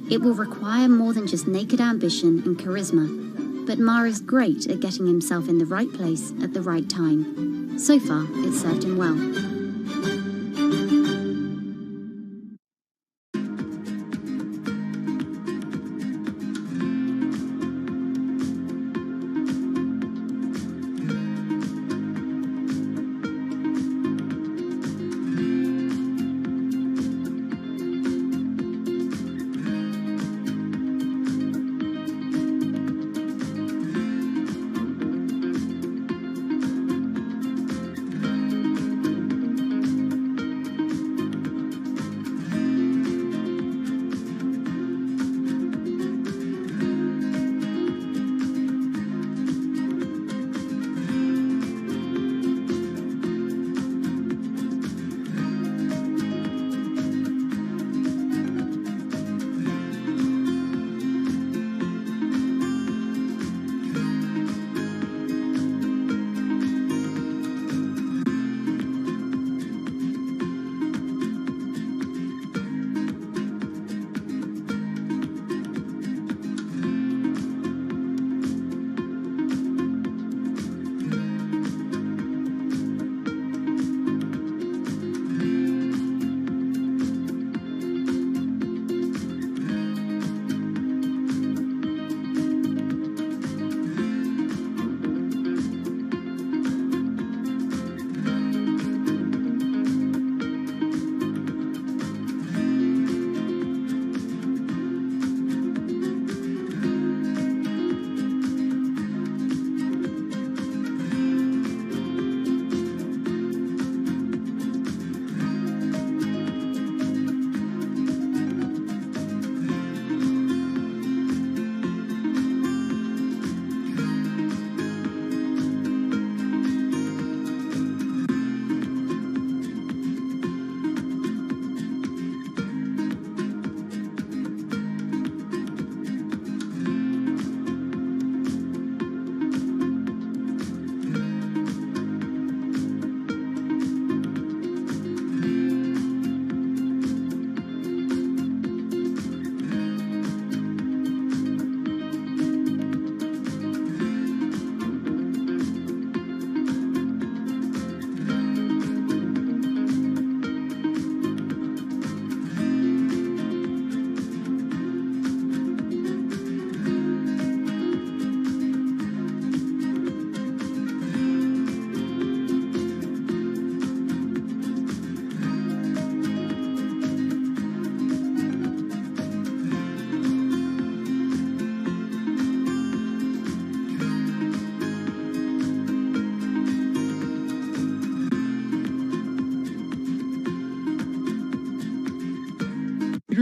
It will require more than just naked ambition and charisma, but Ma is great at getting himself in the right place at the right time. So far, it's served him well.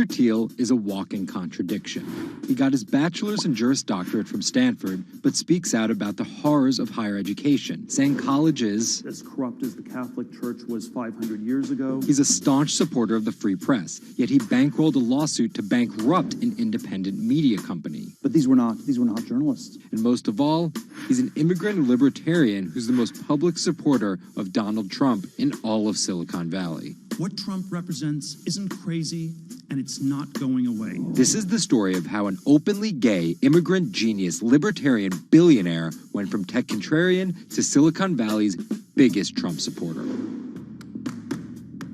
Peter Thiel is a walking contradiction. He got his bachelor's and Juris Doctorate from Stanford, but speaks out about the horrors of higher education, saying college is as corrupt as the Catholic Church was 500 years ago. He's a staunch supporter of the free press, yet he bankrolled a lawsuit to bankrupt an independent media company. But these were not journalists. And most of all, he's an immigrant libertarian who's the most public supporter of Donald Trump in all of Silicon Valley. What Trump represents isn't crazy, and it's not going away. This is the story of how an openly gay, immigrant genius, libertarian billionaire went from tech contrarian to Silicon Valley's biggest Trump supporter.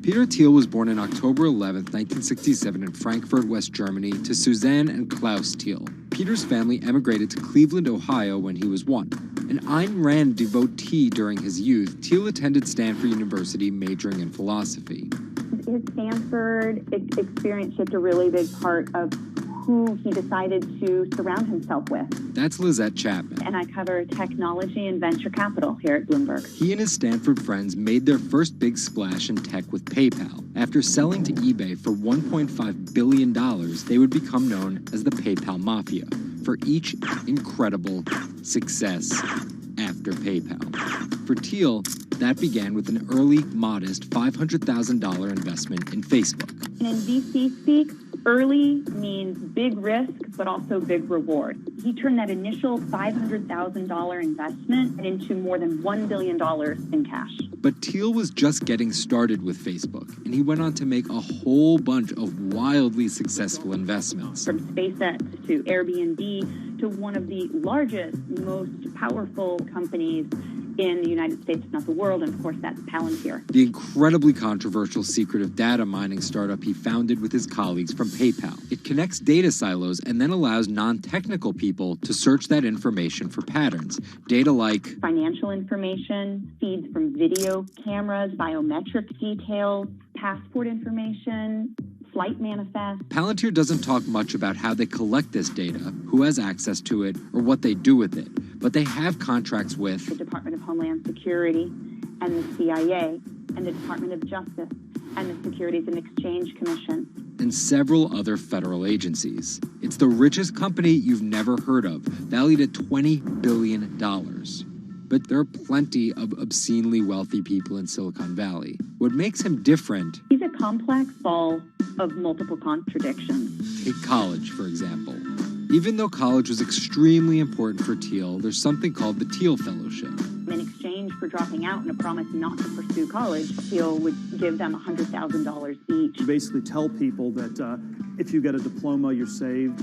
Peter Thiel was born on October 11, 1967 in Frankfurt, West Germany, to Suzanne and Klaus Thiel. Peter's family emigrated to Cleveland, Ohio when he was 1. An Ayn Rand devotee during his youth, Thiel attended Stanford University majoring in philosophy. His Stanford experience shaped a really big part of who he decided to surround himself with. That's Lizette Chapman. And I cover technology and venture capital here at Bloomberg. He and his Stanford friends made their first big splash in tech with PayPal. After selling to eBay for $1.5 billion, they would become known as the PayPal Mafia for each incredible success after PayPal. For Thiel, that began with an early, modest $500,000 investment in Facebook. And in VC speak, early means big risk, but also big reward. He turned that initial $500,000 investment into more than $1 billion in cash. But Thiel was just getting started with Facebook, and he went on to make a whole bunch of wildly successful investments. From SpaceX to Airbnb to one of the largest, most powerful companies in the United States, if not the world, and of course that's Palantir. The incredibly controversial secretive data mining startup he founded with his colleagues from PayPal. It connects data silos and then allows non-technical people to search that information for patterns. Data like financial information, feeds from video cameras, biometric details, passport information, flight manifest. Palantir doesn't talk much about how they collect this data, who has access to it, or what they do with it. But they have contracts with the Department of Homeland Security and the CIA and the Department of Justice and the Securities and Exchange Commission and several other federal agencies. It's the richest company you've never heard of, valued at $20 billion. But there are plenty of obscenely wealthy people in Silicon Valley. What makes him different... He's a complex ball of multiple contradictions. Take college, for example. Even though college was extremely important for Thiel, there's something called the Thiel Fellowship. In exchange for dropping out and a promise not to pursue college, Thiel would give them $100,000 each. You basically tell people that if you get a diploma, you're saved.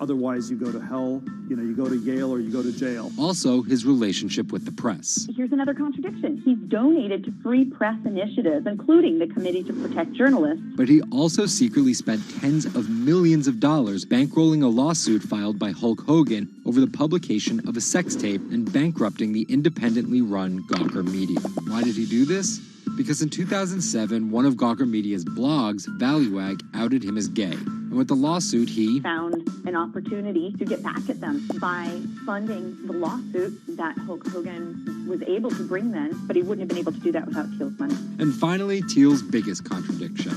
Otherwise you go to hell. You go to Yale or you go to jail. Also, his relationship with the press. Here's another contradiction. He's donated to free press initiatives, including the Committee to Protect Journalists. But he also secretly spent tens of millions of dollars bankrolling a lawsuit filed by Hulk Hogan over the publication of a sex tape and bankrupting the independently run Gawker Media. Why did he do this? Because in 2007, one of Gawker Media's blogs, ValueAg, outed him as gay. And with the lawsuit, he found an opportunity to get back at them by funding the lawsuit that Hulk Hogan was able to bring then, but he wouldn't have been able to do that without Thiel's money. And finally, Thiel's biggest contradiction,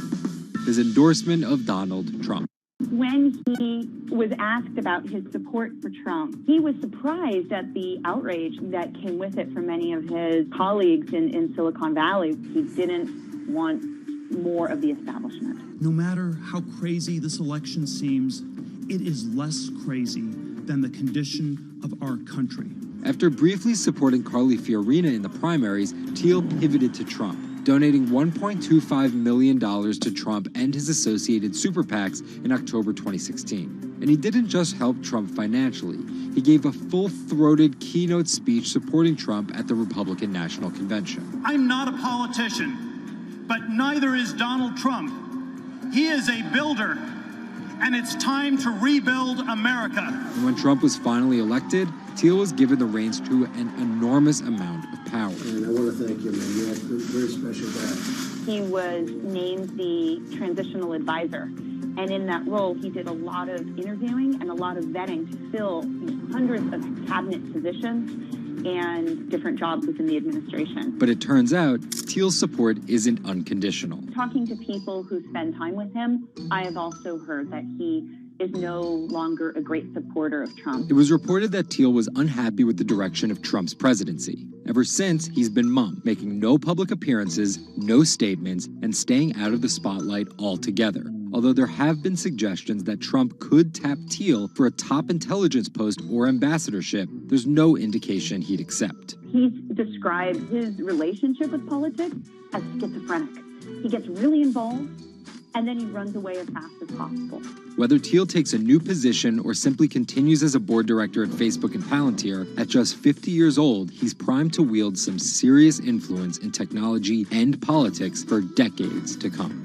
his endorsement of Donald Trump. When he was asked about his support for Trump, he was surprised at the outrage that came with it from many of his colleagues in Silicon Valley. He didn't want more of the establishment. No matter how crazy this election seems, it is less crazy than the condition of our country. After briefly supporting Carly Fiorina in the primaries, Thiel pivoted to Trump, donating $1.25 million to Trump and his associated super PACs in October 2016. And he didn't just help Trump financially. He gave a full-throated keynote speech supporting Trump at the Republican National Convention. I'm not a politician, but neither is Donald Trump. He is a builder, and it's time to rebuild America. And when Trump was finally elected, Thiel was given the reins to an enormous amount of power. And I want to thank you, man. You have a very special badge. He was named the transitional advisor. And in that role, he did a lot of interviewing and a lot of vetting to fill hundreds of cabinet positions and different jobs within the administration. But it turns out Thiel's support isn't unconditional. Talking to people who spend time with him, I have also heard that he is no longer a great supporter of Trump. It was reported that Thiel was unhappy with the direction of Trump's presidency. Ever since, he's been mum, making no public appearances, no statements, and staying out of the spotlight altogether. Although there have been suggestions that Trump could tap Thiel for a top intelligence post or ambassadorship, there's no indication he'd accept. He's described his relationship with politics as schizophrenic. He gets really involved, and then he runs away as fast as possible. Whether Thiel takes a new position or simply continues as a board director at Facebook and Palantir, at just 50 years old, he's primed to wield some serious influence in technology and politics for decades to come.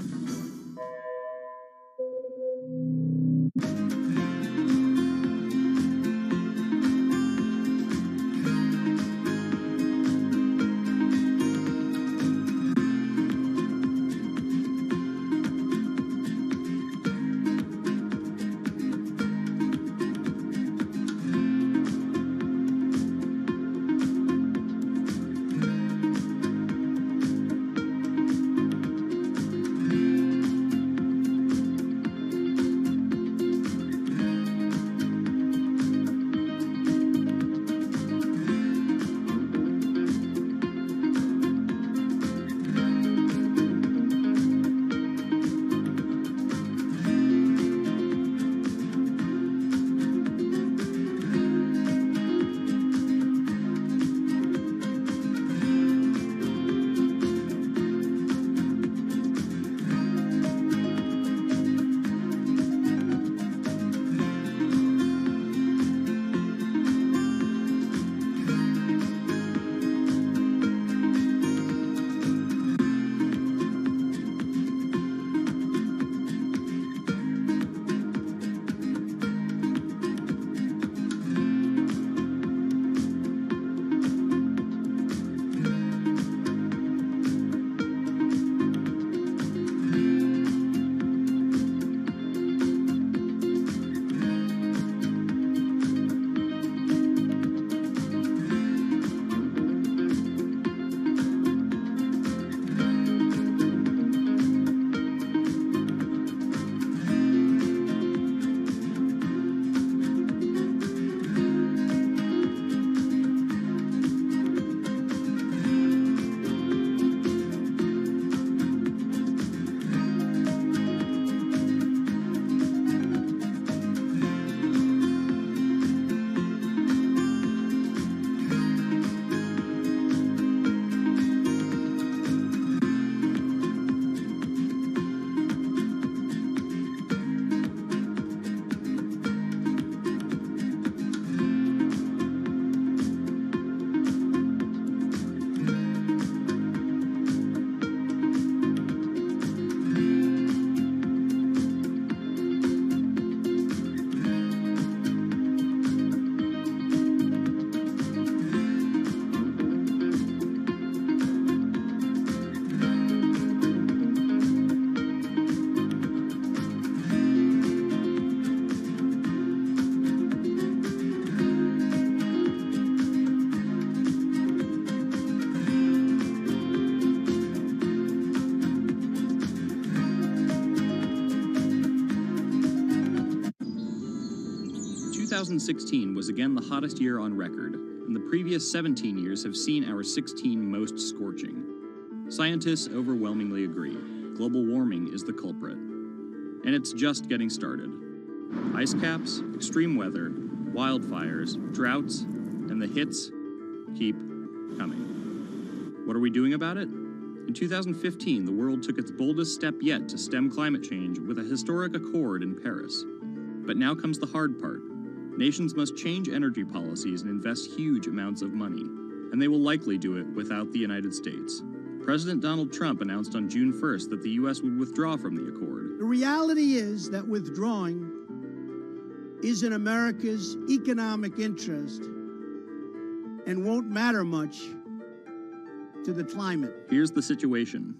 Two 2016 was again the hottest year on record, and the previous 17 years have seen our 16 most scorching. Scientists overwhelmingly agree. Global warming is the culprit. And it's just getting started. Ice caps, extreme weather, wildfires, droughts, and the hits keep coming. What are we doing about it? In 2015, the world took its boldest step yet to stem climate change with a historic accord in Paris. But now comes the hard part. Nations must change energy policies and invest huge amounts of money, and they will likely do it without the United States. President Donald Trump announced on June 1st that the U.S. would withdraw from the accord. The reality is that withdrawing is in America's economic interest and won't matter much to the climate. Here's the situation.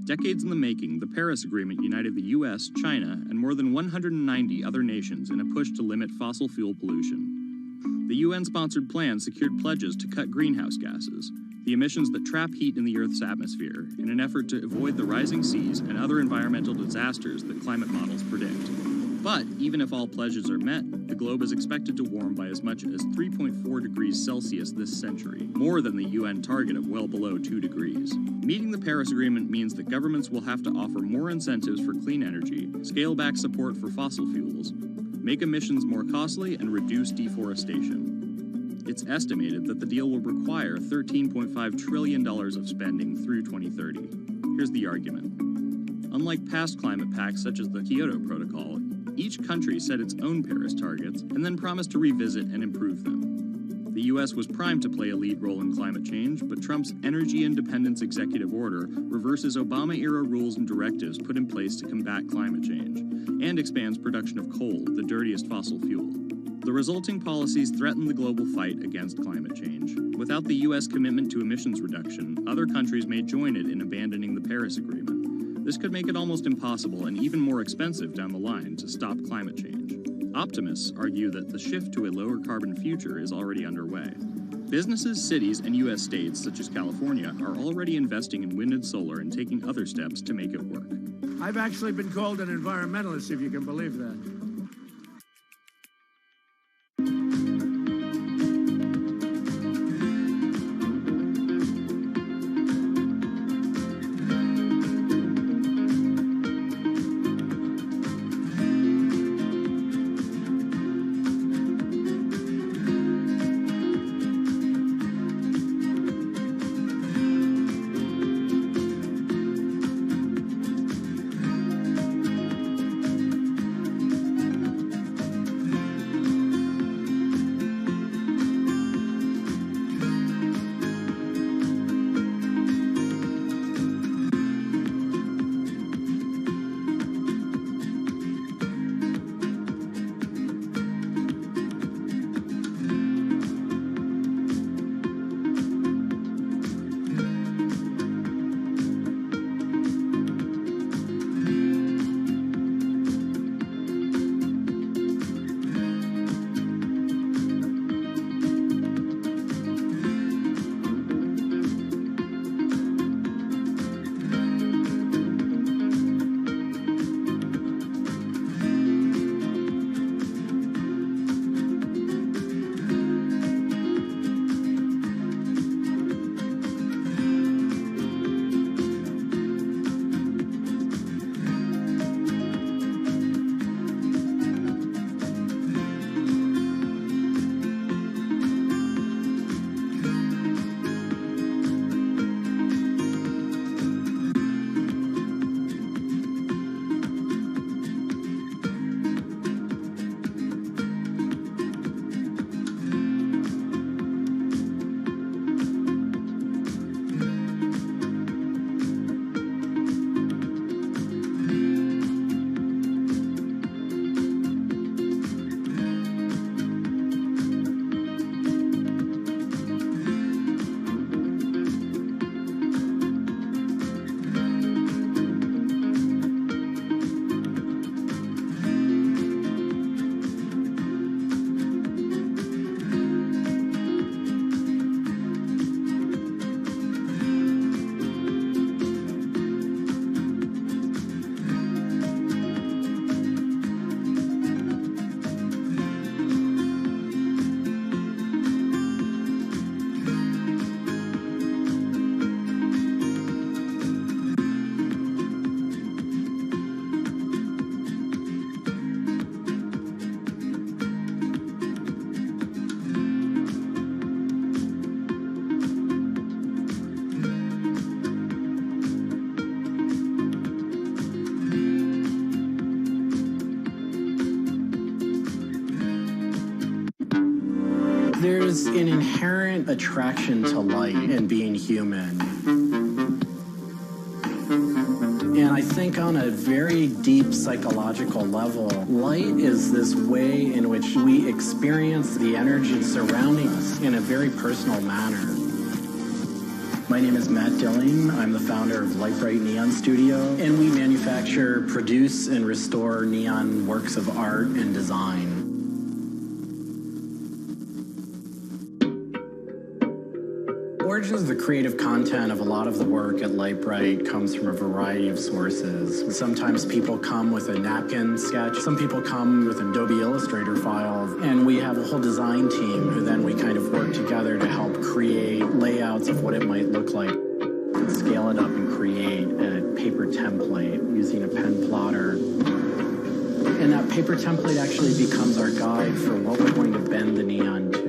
Decades in the making, the Paris Agreement united the U.S., China, and more than 190 other nations in a push to limit fossil fuel pollution. The UN-sponsored plan secured pledges to cut greenhouse gases, the emissions that trap heat in the Earth's atmosphere, in an effort to avoid the rising seas and other environmental disasters that climate models predict. But even if all pledges are met, the globe is expected to warm by as much as 3.4 degrees Celsius this century, more than the UN target of well below 2 degrees. Meeting the Paris Agreement means that governments will have to offer more incentives for clean energy, scale back support for fossil fuels, make emissions more costly, and reduce deforestation. It's estimated that the deal will require $13.5 trillion of spending through 2030. Here's the argument. Unlike past climate pacts such as the Kyoto Protocol, each country set its own Paris targets and then promised to revisit and improve them. The U.S. was primed to play a lead role in climate change, but Trump's Energy Independence Executive Order reverses Obama-era rules and directives put in place to combat climate change, and expands production of coal, the dirtiest fossil fuel. The resulting policies threaten the global fight against climate change. Without the U.S. commitment to emissions reduction, other countries may join it in abandoning the Paris Agreement. This could make it almost impossible and even more expensive down the line to stop climate change. Optimists argue that the shift to a lower carbon future is already underway. Businesses, cities, and U.S. states, such as California, are already investing in wind and solar and taking other steps to make it work. I've actually been called an environmentalist, if you can believe that. There's an inherent attraction to light and being human. And I think on a very deep psychological level, light is this way in which we experience the energy surrounding us in a very personal manner. My name is Matt Dilling. I'm the founder of Light Bright Neon Studio, and we manufacture, produce, and restore neon works of art and design. origins of the creative content of a lot of the work at Lightbright comes from a variety of sources. Sometimes people come with a napkin sketch. Some people come with an Adobe Illustrator file. And we have a whole design team who then we kind of work together to help create layouts of what it might look like. Scale it up and create a paper template using a pen plotter. And that paper template actually becomes our guide for what we're going to bend the neon to.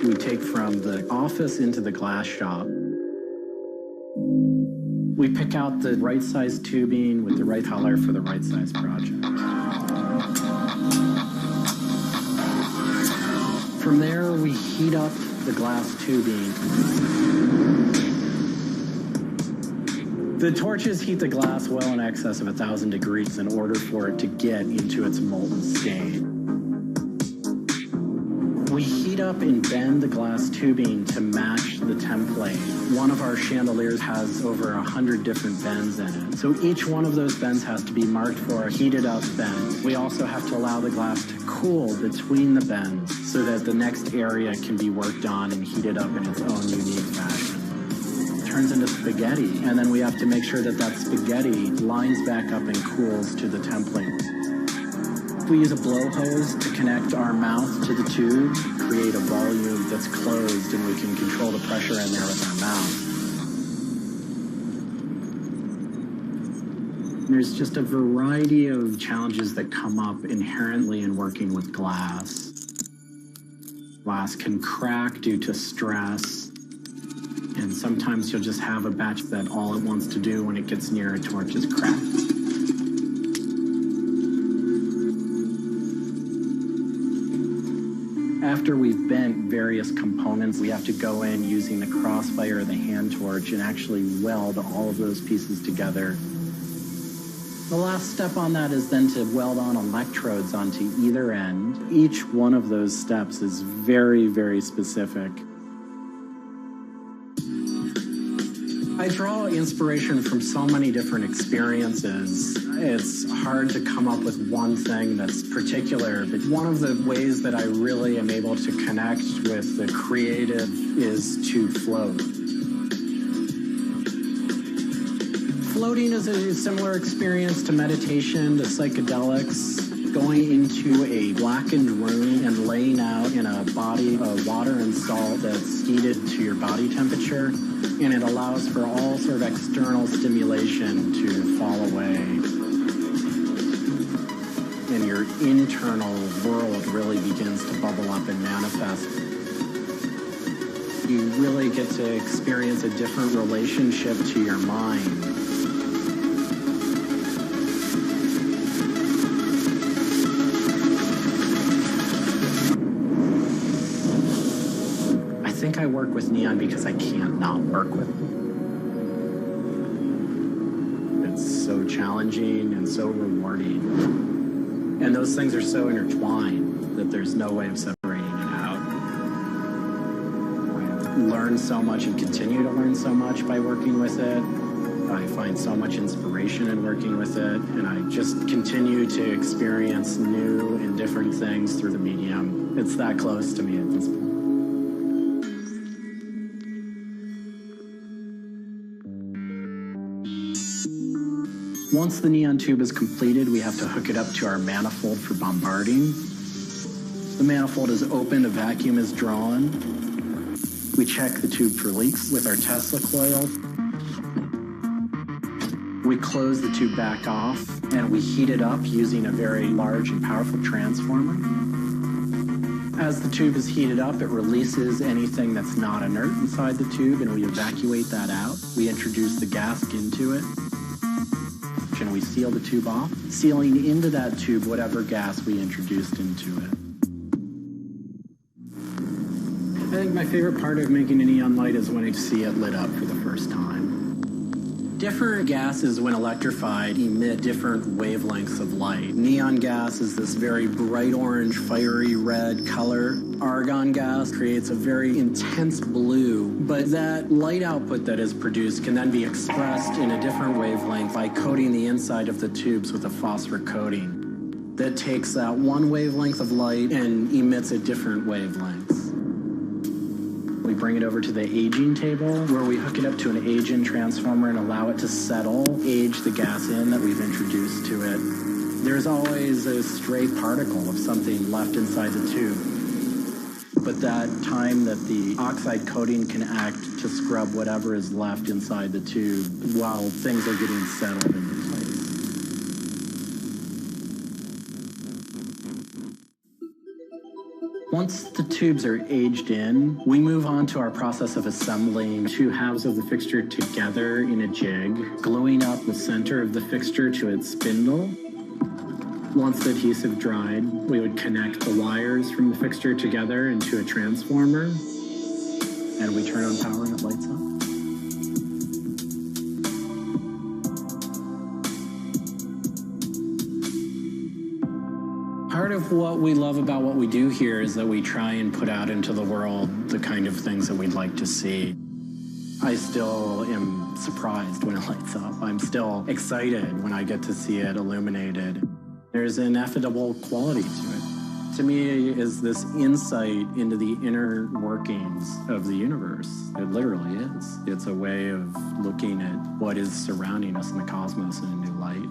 We take from the office into the glass shop. We pick out the right size tubing with the right color for the right size project. From there, we heat up the glass tubing. The torches heat the glass well in excess of 1,000 degrees in order for it to get into its molten state. We heat up and bend the glass tubing to match the template. One of our chandeliers has over 100 different bends in it. So each one of those bends has to be marked for a heated up bend. We also have to allow the glass to cool between the bends so that the next area can be worked on and heated up in its own unique fashion. It turns into spaghetti, and then we have to make sure that that spaghetti lines back up and cools to the template. We use a blow hose to connect our mouth to the tube, create a volume that's closed, and we can control the pressure in there with our mouth. There's just a variety of challenges that come up inherently in working with glass. Glass can crack due to stress, and sometimes you'll just have a batch that all it wants to do when it gets near a torch is crack. After we've bent various components, we have to go in using the crossfire or the hand torch and actually weld all of those pieces together. The last step on that is then to weld on electrodes onto either end. Each one of those steps is very, very specific. I draw inspiration from so many different experiences. It's hard to come up with one thing that's particular, but one of the ways that I really am able to connect with the creative is to float. Floating is a similar experience to meditation, to psychedelics. Going into a blackened room and laying out in a body of water and salt that's heated to your body temperature, and it allows for all sort of external stimulation to fall away. And your internal world really begins to bubble up and manifest. You really get to experience a different relationship to your mind. I work with neon because I can't not work with it. It's so challenging and so rewarding. And those things are so intertwined that there's no way of separating it out. I learn so much and continue to learn so much by working with it. I find so much inspiration in working with it, and I just continue to experience new and different things through the medium. It's that close to me at this point. Once the neon tube is completed, we have to hook it up to our manifold for bombarding. The manifold is opened, a vacuum is drawn. We check the tube for leaks with our Tesla coil. We close the tube back off, and we heat it up using a very large and powerful transformer. As the tube is heated up, it releases anything that's not inert inside the tube, and we evacuate that out. We introduce the gas into it. And we seal the tube off, sealing into that tube whatever gas we introduced into it. I think my favorite part of making a neon light is when I see it lit up for the first time. Different gases, when electrified, emit different wavelengths of light. Neon gas is this very bright orange, fiery red color. Argon gas creates a very intense blue, but that light output that is produced can then be expressed in a different wavelength by coating the inside of the tubes with a phosphor coating that takes that one wavelength of light and emits a different wavelength. bring it over to the aging table, where we hook it up to an age-in transformer and allow it to settle, age the gas in that we've introduced to it. There's always a stray particle of something left inside the tube. But that time that the oxide coating can act to scrub whatever is left inside the tube while things are getting settled into place. Once the tubes are aged in, we move on to our process of assembling two halves of the fixture together in a jig, gluing up the center of the fixture to its spindle. Once the adhesive dried, we would connect the wires from the fixture together into a transformer, and we turn on power and it lights up. Part of what we love about what we do here is that we try and put out into the world the kind of things that we'd like to see. I still am surprised when it lights up. I'm still excited when I get to see it illuminated. There's an ineffable quality to it. To me, is this insight into the inner workings of the universe. It literally is. It's a way of looking at what is surrounding us in the cosmos in a new light.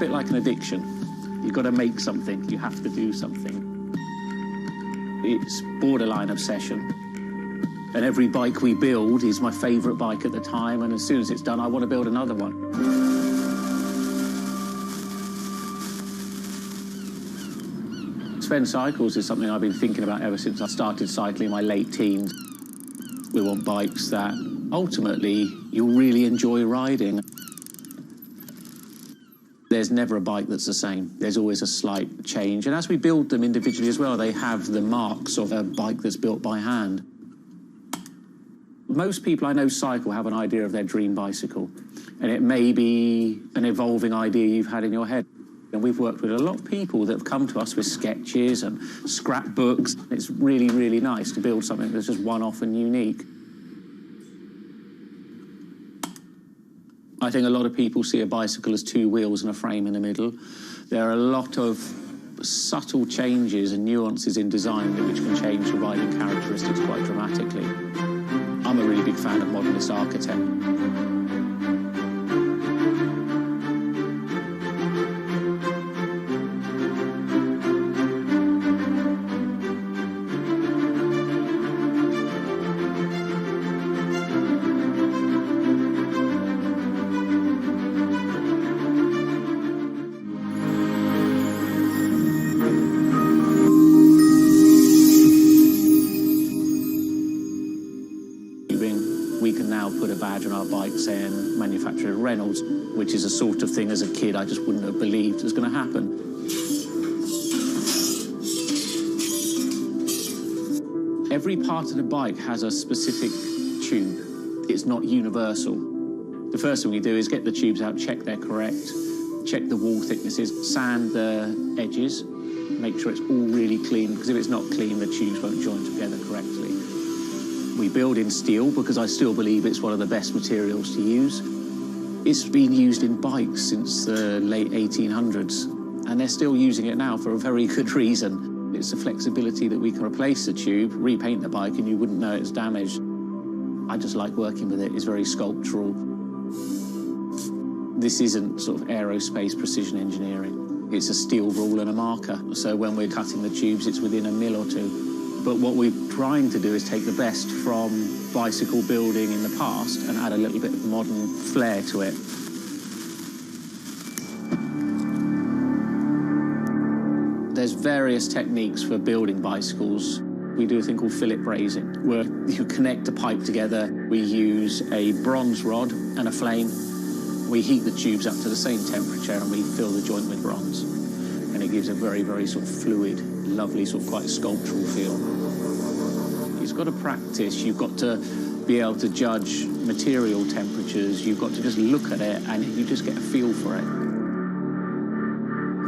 bit like an addiction. You've got to make something. You have to do something. It's borderline obsession. And every bike we build is my favourite bike at the time, and as soon as it's done, I want to build another one. It's Suspend cycles is something I've been thinking about ever since I started cycling in my late teens. We want bikes that ultimately you'll really enjoy riding. There's never a bike that's the same. There's always a slight change. And as we build them individually as well, they have the marks of a bike that's built by hand. Most people I know cycle have an idea of their dream bicycle. And it may be an evolving idea you've had in your head. And we've worked with a lot of people that have come to us with sketches and scrapbooks. It's really, really nice to build something that's just one-off and unique. I think a lot of people see a bicycle as two wheels and a frame in the middle. There are a lot of subtle changes and nuances in design which can change the riding characteristics quite dramatically. I'm a really big fan of modernist architecture. We can now put a badge on our bike saying manufacturer Reynolds, which is a sort of thing as a kid I just wouldn't have believed was going to happen. Every part of the bike has a specific tube. It's not universal. The first thing we do is get the tubes out, check they're correct, check the wall thicknesses, sand the edges, make sure it's all really clean, because if it's not clean, the tubes won't join together correctly. We build in steel because I still believe it's one of the best materials to use. It's been used in bikes since the late 1800s, and they're still using it now for a very good reason. It's the flexibility that we can replace the tube, repaint the bike, and you wouldn't know it's damaged. I just like working with it. It's very sculptural. This isn't sort of aerospace precision engineering. It's a steel rule and a marker. So when we're cutting the tubes, it's within a mil or two. But what we're trying to do is take the best from bicycle building in the past and add a little bit of modern flair to it. There's various techniques for building bicycles. We do a thing called fillet brazing, where you connect a pipe together. We use a bronze rod and a flame. We heat the tubes up to the same temperature and we fill the joint with bronze. And it gives a very, very sort of fluid, lovely, sort of quite sculptural feel. You've got to practice, you've got to be able to judge material temperatures, you've got to just look at it and you just get a feel for it.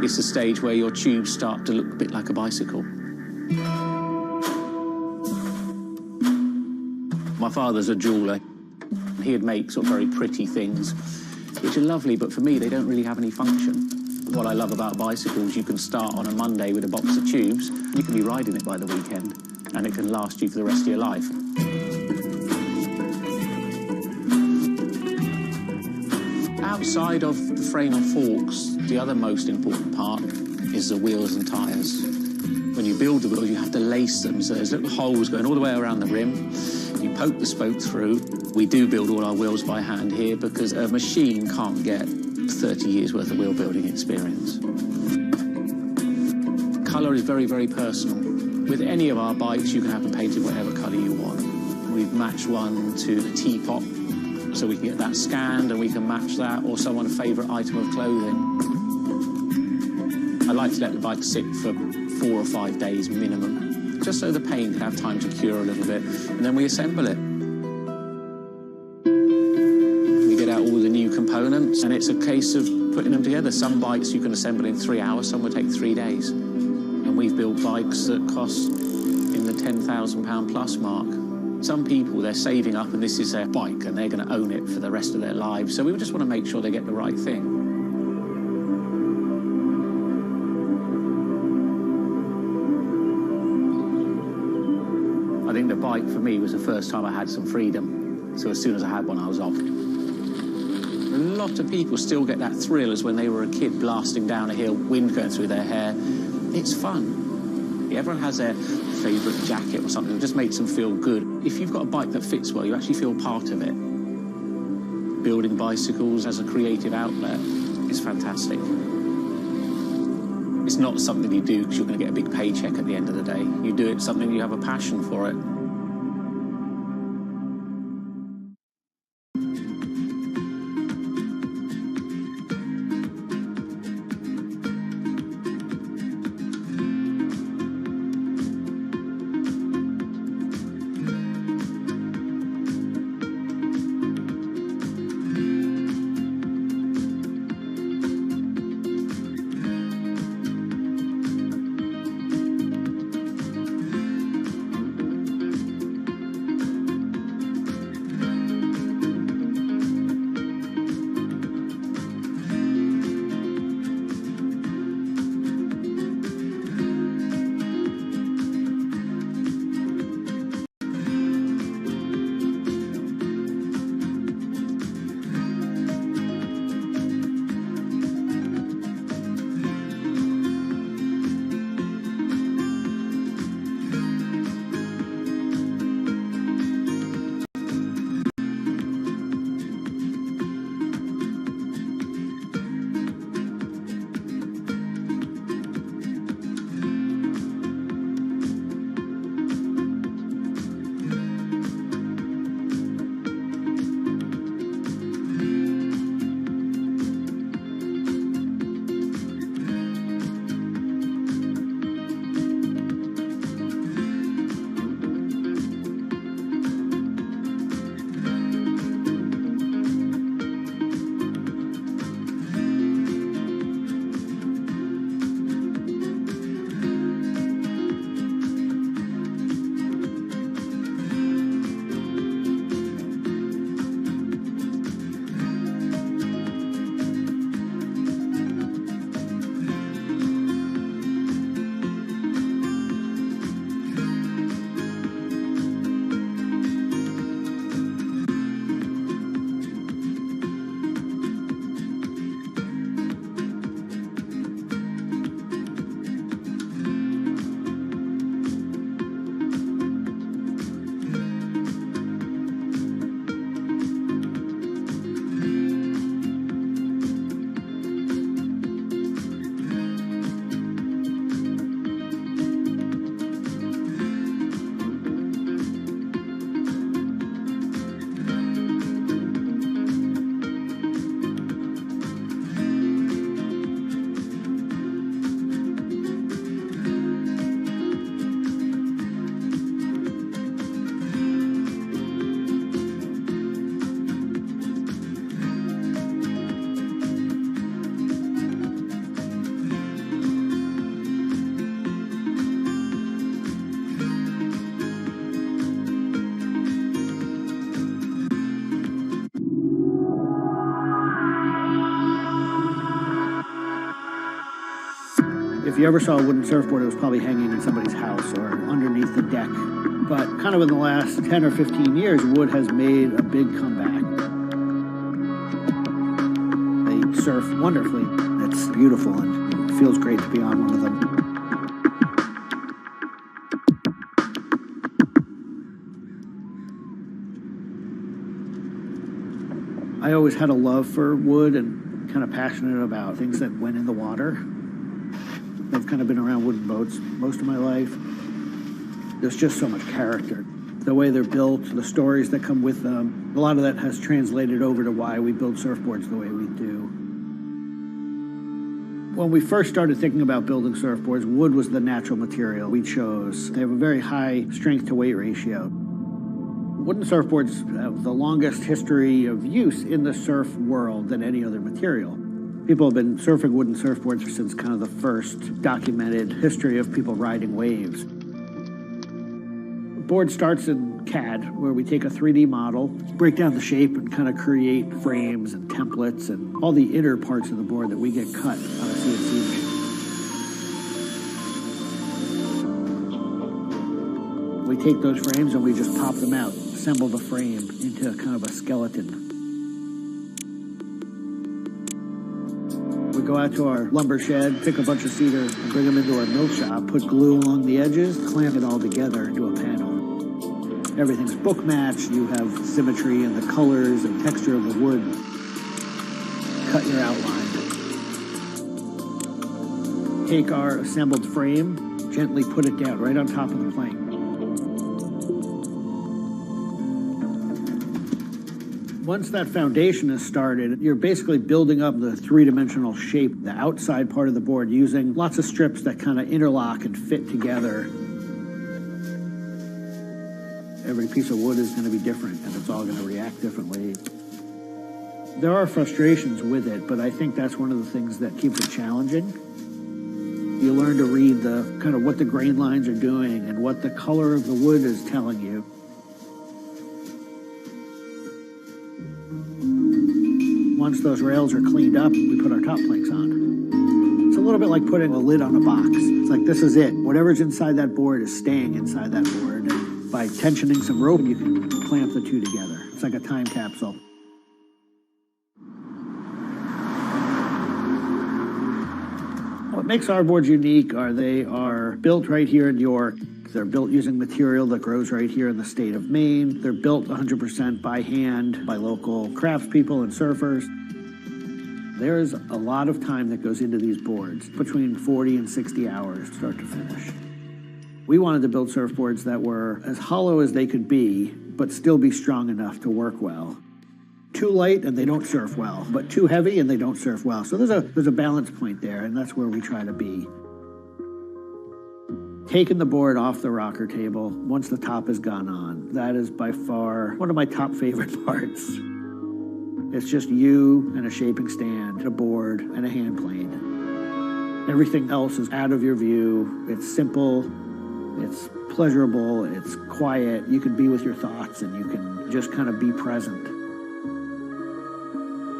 It's the stage where your tubes start to look a bit like a bicycle. My father's a jeweller. He'd make sort of very pretty things, which are lovely, but for me, they don't really have any function. What I love about bicycles, you can start on a Monday with a box of tubes, you can be riding it by the weekend, and it can last you for the rest of your life. Outside of the frame and forks, the other most important part is the wheels and tyres. When you build the wheels, you have to lace them, so there's little holes going all the way around the rim. You poke the spoke through. We do build all our wheels by hand here because a machine can't get 30 years worth of wheel building experience. Colour is very, very personal. With any of our bikes, you can have them painted whatever colour you want. We've matched one to the teapot, so we can get that scanned and we can match that, or someone's favourite item of clothing. I like to let the bike sit for 4 or 5 days minimum, just so the paint can have time to cure a little bit, and then we assemble it. We get out all the new components, and it's a case of putting them together. Some bikes you can assemble in 3 hours, some will take 3 days. And we've built bikes that cost in the £10,000 plus mark. Some people, they're saving up and this is their bike and they're going to own it for the rest of their lives. So we just want to make sure they get the right thing. I think the bike for me was the first time I had some freedom. So as soon as I had one, I was off. A lot of people still get that thrill as when they were a kid blasting down a hill, wind going through their hair. It's fun. Everyone has their favourite jacket or something that just makes them feel good. If you've got a bike that fits well, you actually feel part of it. Building bicycles as a creative outlet is fantastic. It's not something you do because you're going to get a big paycheck at the end of the day. You do it something you have a passion for it. If you ever saw a wooden surfboard, it was probably hanging in somebody's house or underneath the deck. But kind of in the last 10 or 15 years, wood has made a big comeback. They surf wonderfully. It's beautiful and it feels great to be on one of them. I always had a love for wood and kind of passionate about things that went in the water. I've kind of been around wooden boats most of my life. There's just so much character. The way they're built, the stories that come with them, a lot of that has translated over to why we build surfboards the way we do. When we first started thinking about building surfboards, wood was the natural material we chose. They have a very high strength to weight ratio. Wooden surfboards have the longest history of use in the surf world than any other material. People have been surfing wooden surfboards since kind of the first documented history of people riding waves. The board starts in CAD, where we take a 3D model, break down the shape, and kind of create frames and templates and all the inner parts of the board that we get cut on a CNC machine. We take those frames and we just pop them out, assemble the frame into kind of a skeleton. We go out to our lumber shed, pick a bunch of cedar, and bring them into our mill shop, put glue along the edges, clamp it all together into a panel. Everything's book matched, you have symmetry in the colors and texture of the wood. Cut your outline. Take our assembled frame, gently put it down right on top of the plank. Once that foundation is started, you're basically building up the three-dimensional shape, the outside part of the board, using lots of strips that kind of interlock and fit together. Every piece of wood is going to be different, and it's all going to react differently. There are frustrations with it, but I think that's one of the things that keeps it challenging. You learn to read the kind of what the grain lines are doing and what the color of the wood is telling you. Once those rails are cleaned up, we put our top planks on. It's a little bit like putting a lid on a box. It's like, this is it. Whatever's inside that board is staying inside that board. And by tensioning some rope, you can clamp the two together. It's like a time capsule. What makes our boards unique are they are built right here in York. They're built using material that grows right here in the state of Maine. They're built 100% by hand by local craftspeople and surfers. There's a lot of time that goes into these boards, between 40 and 60 hours start to finish. We wanted to build surfboards that were as hollow as they could be, but still be strong enough to work well. Too light and they don't surf well, but too heavy and they don't surf well. So there's a balance point there, and that's where we try to be. Taking the board off the rocker table once the top has gone on, that is by far one of my top favorite parts. It's just you and a shaping stand, a board, and a hand plane. Everything else is out of your view. It's simple, it's pleasurable, it's quiet. You can be with your thoughts and you can just kind of be present.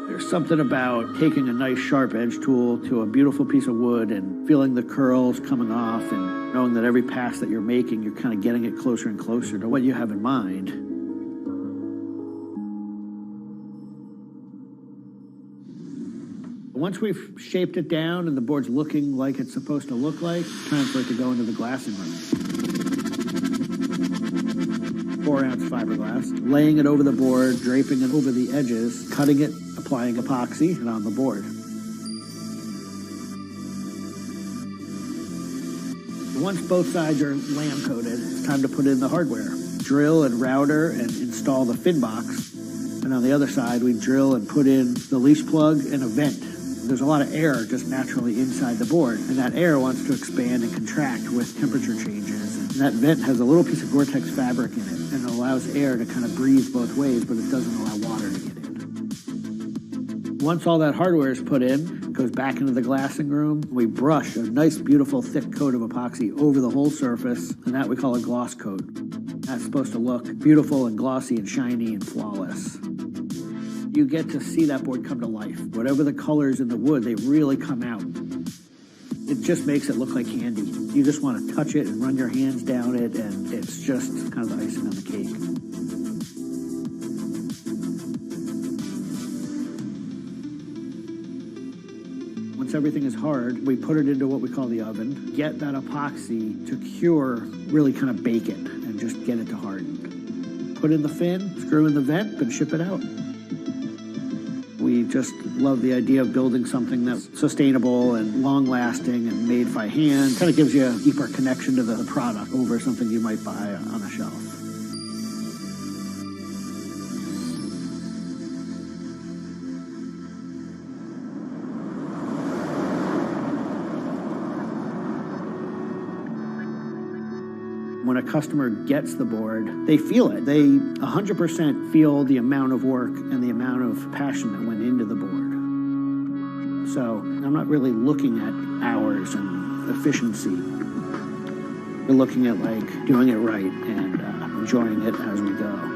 There's something about taking a nice sharp edge tool to a beautiful piece of wood and feeling the curls coming off and knowing that every pass that you're making, you're kind of getting it closer and closer to what you have in mind. Once we've shaped it down and the board's looking like it's supposed to look like, it's time for it to go into the glassing room. 4-ounce fiberglass, laying it over the board, draping it over the edges, cutting it, applying epoxy, and on the board. Once both sides are lamb coated, it's time to put in the hardware. Drill and router and install the fin box. And on the other side, we drill and put in the leash plug and a vent. There's a lot of air just naturally inside the board, and that air wants to expand and contract with temperature changes. And that vent has a little piece of Gore-Tex fabric in it, and it allows air to kind of breathe both ways, but it doesn't allow water to get in. Once all that hardware is put in, it goes back into the glassing room. We brush a nice, beautiful, thick coat of epoxy over the whole surface, and that we call a gloss coat. That's supposed to look beautiful and glossy and shiny and flawless. You get to see that board come to life. Whatever the colors in the wood, they really come out. It just makes it look like candy. You just want to touch it and run your hands down it, and it's just kind of the icing on the cake. Once everything is hard, we put it into what we call the oven, get that epoxy to cure, really kind of bake it, and just get it to harden. Put in the fin, screw in the vent, and ship it out. We just love the idea of building something that's sustainable and long-lasting and made by hand. Kind of gives you a deeper connection to the product over something you might buy on a shelf. When a customer gets the board, they feel it. They 100% feel the amount of work and the amount of passion that went into the board. So I'm not really looking at hours and efficiency. We're looking at like doing it right and enjoying it as we go.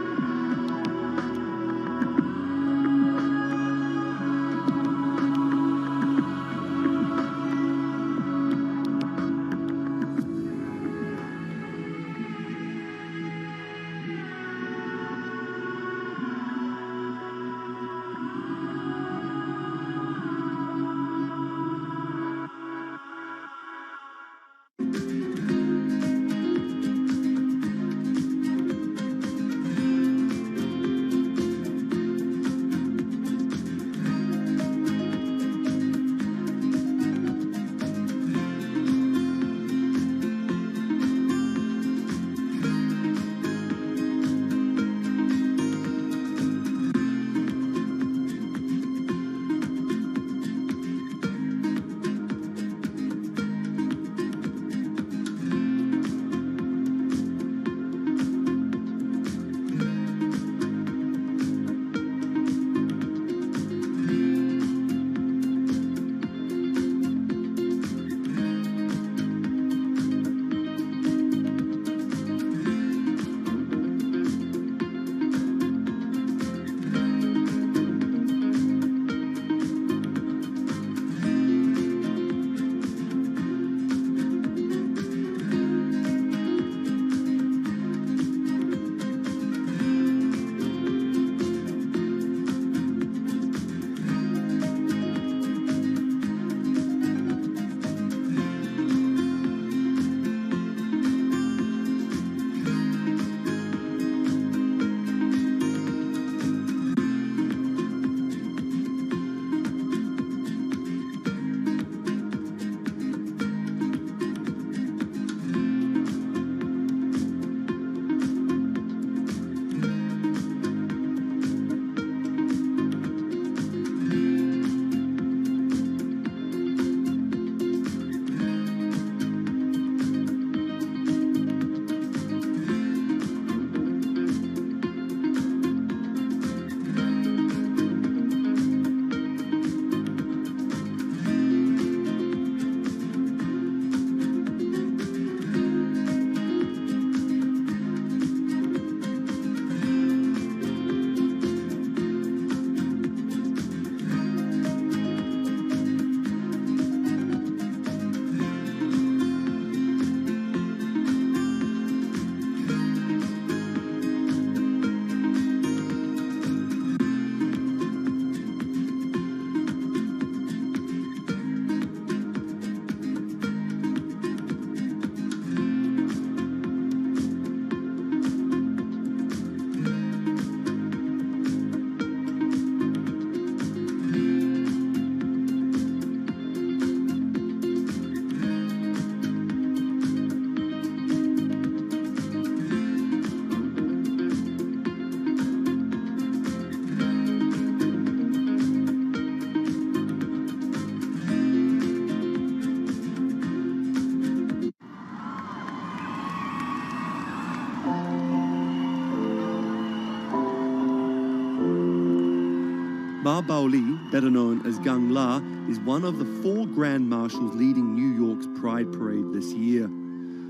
Ma Baoli, better known as Gang La, is one of the 4 grand marshals leading New York's Pride Parade this year.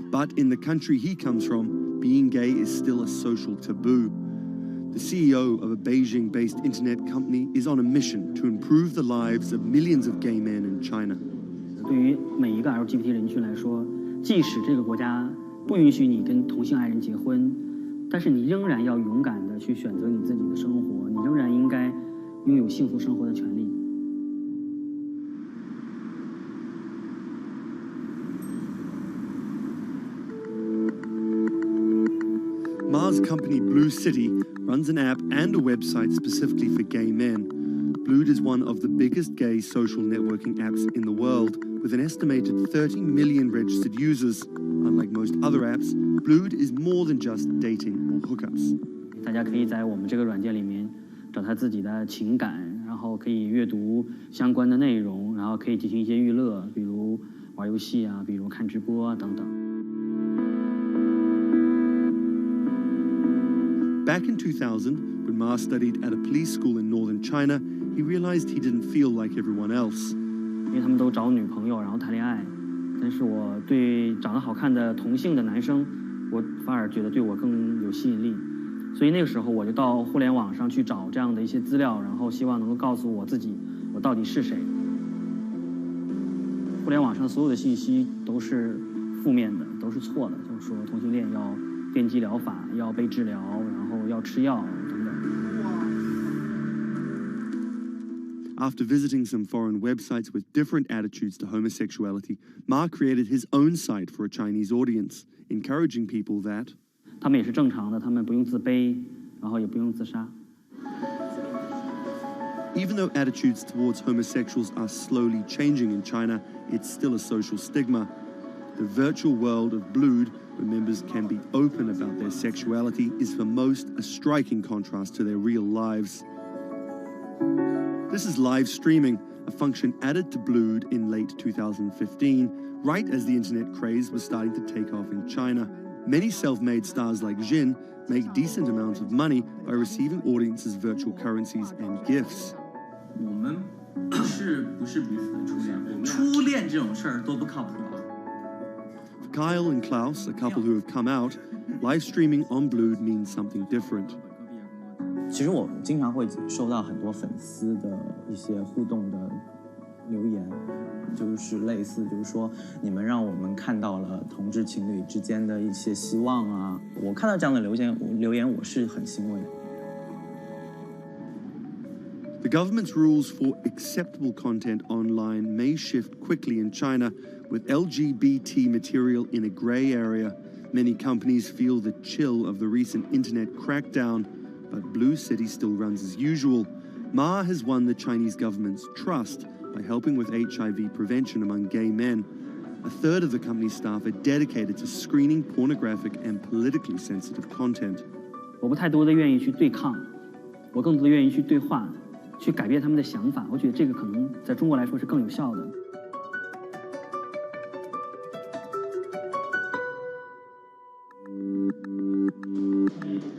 But in the country he comes from, being gay is still a social taboo. The CEO of a Beijing-based internet company is on a mission to improve the lives of millions of gay men in China. 对于每一个 LGBT 人群来说，即使这个国家不允许你跟同性爱人结婚，但是你仍然要勇敢地去选择你自己的生活，你仍然应该拥有幸福生活的权利。Ma's company Blue City runs an app and a website specifically for gay men. Blued is one of the biggest gay social networking apps in the world, with an estimated 30 million registered users. Unlike most other apps, Blued is more than just dating or hookups. 大家可以在我们这个软件里面找他自己的情感，然后可以阅读相关的内容，然后可以进行一些娱乐，比如玩游戏啊，比如看直播啊等等。Back in 2000, when Ma studied at a police school in northern China, he realized he didn't feel like everyone else. 因为他们都找女朋友，然后谈恋爱，但是我对长得好看的同性的男生，我反而觉得对我更有吸引力。所以那个时候我就到互联网上去找这样的一些资料，然后希望能够告诉我自己我到底是谁。互联网上所有的信息都是负面的，都是错的，就是说同性恋要电击疗法，要被治疗，然后要吃药等等。After visiting some foreign websites with different attitudes to homosexuality, Ma created his own site for a Chinese audience, encouraging people that 他们也是正常的，他们不用自卑，然后也不用自杀。Even though attitudes towards homosexuals are slowly changing in China, it's still a social stigma. The virtual world of Blued, where members can be open about their sexuality, is for most a striking contrast to their real lives. This is live streaming, a function added to Blued in late 2015, right as the internet craze was starting to take off in China. Many self-made stars like Jin make decent amounts of money by receiving audiences' virtual currencies and gifts. 我们不是彼此的初恋，初恋这种事儿都不靠谱。For Kyle and Klaus, a couple who have come out, live streaming on Blued means something different. 其实我经常会收到很多粉丝的一些互动的留言，就是类似就是说你们让我们看到了同志情侣之间的一些希望啊，我看到这样的留言我是很欣慰。The government's rules for acceptable content online may shift quickly in China, with LGBT material in a grey area. Many companies feel the chill of the recent internet crackdown, but Blue City still runs as usual. Ma has won the Chinese government's trust by helping with HIV prevention among gay men. A third of the company's staff are dedicated to screening pornographic and politically sensitive content. 我不太多的愿意去对抗，我更多的愿意去对话，去改变他们的想法。我觉得这个可能在中国来说是更有效的。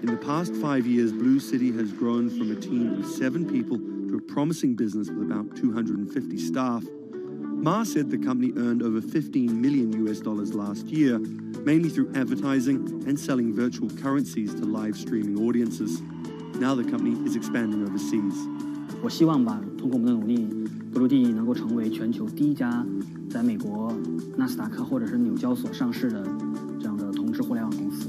In the past 5 years, Blue City has grown from a team of 7 people to a promising business with about 250 staff. Ma said the company earned over $15 million last year, mainly through advertising and selling virtual currencies to live streaming audiences. Now the company is expanding overseas. 我希望吧，通过我们的努力，布鲁蒂能够成为全球第一家在美国纳斯达克或者是纽交所上市的这样的同志互联网公司。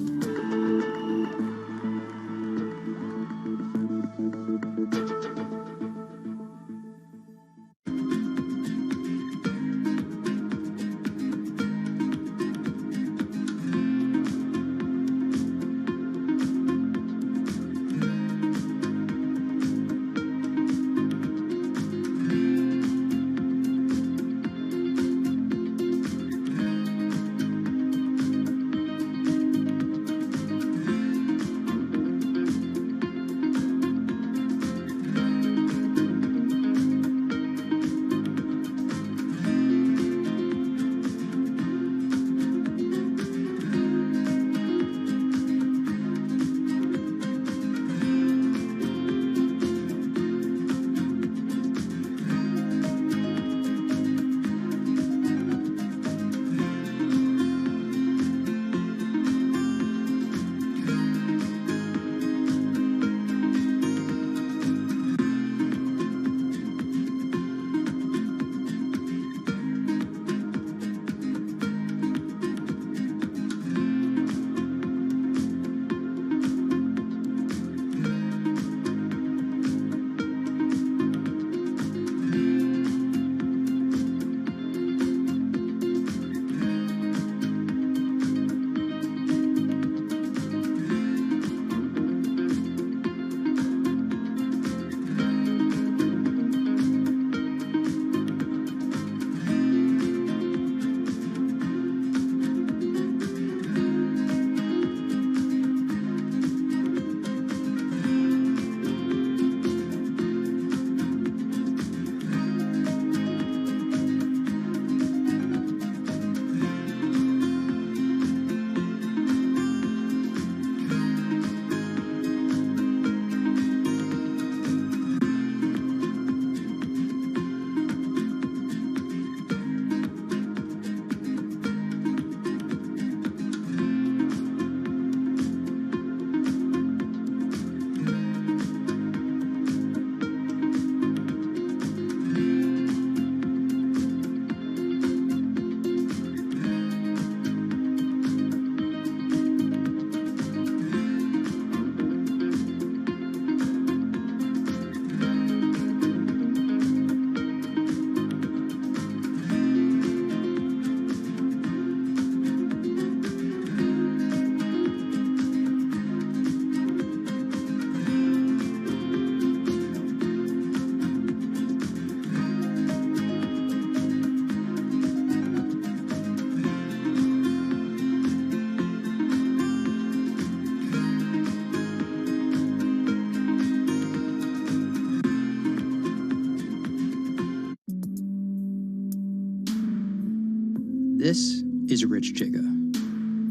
This is Rich Chiga.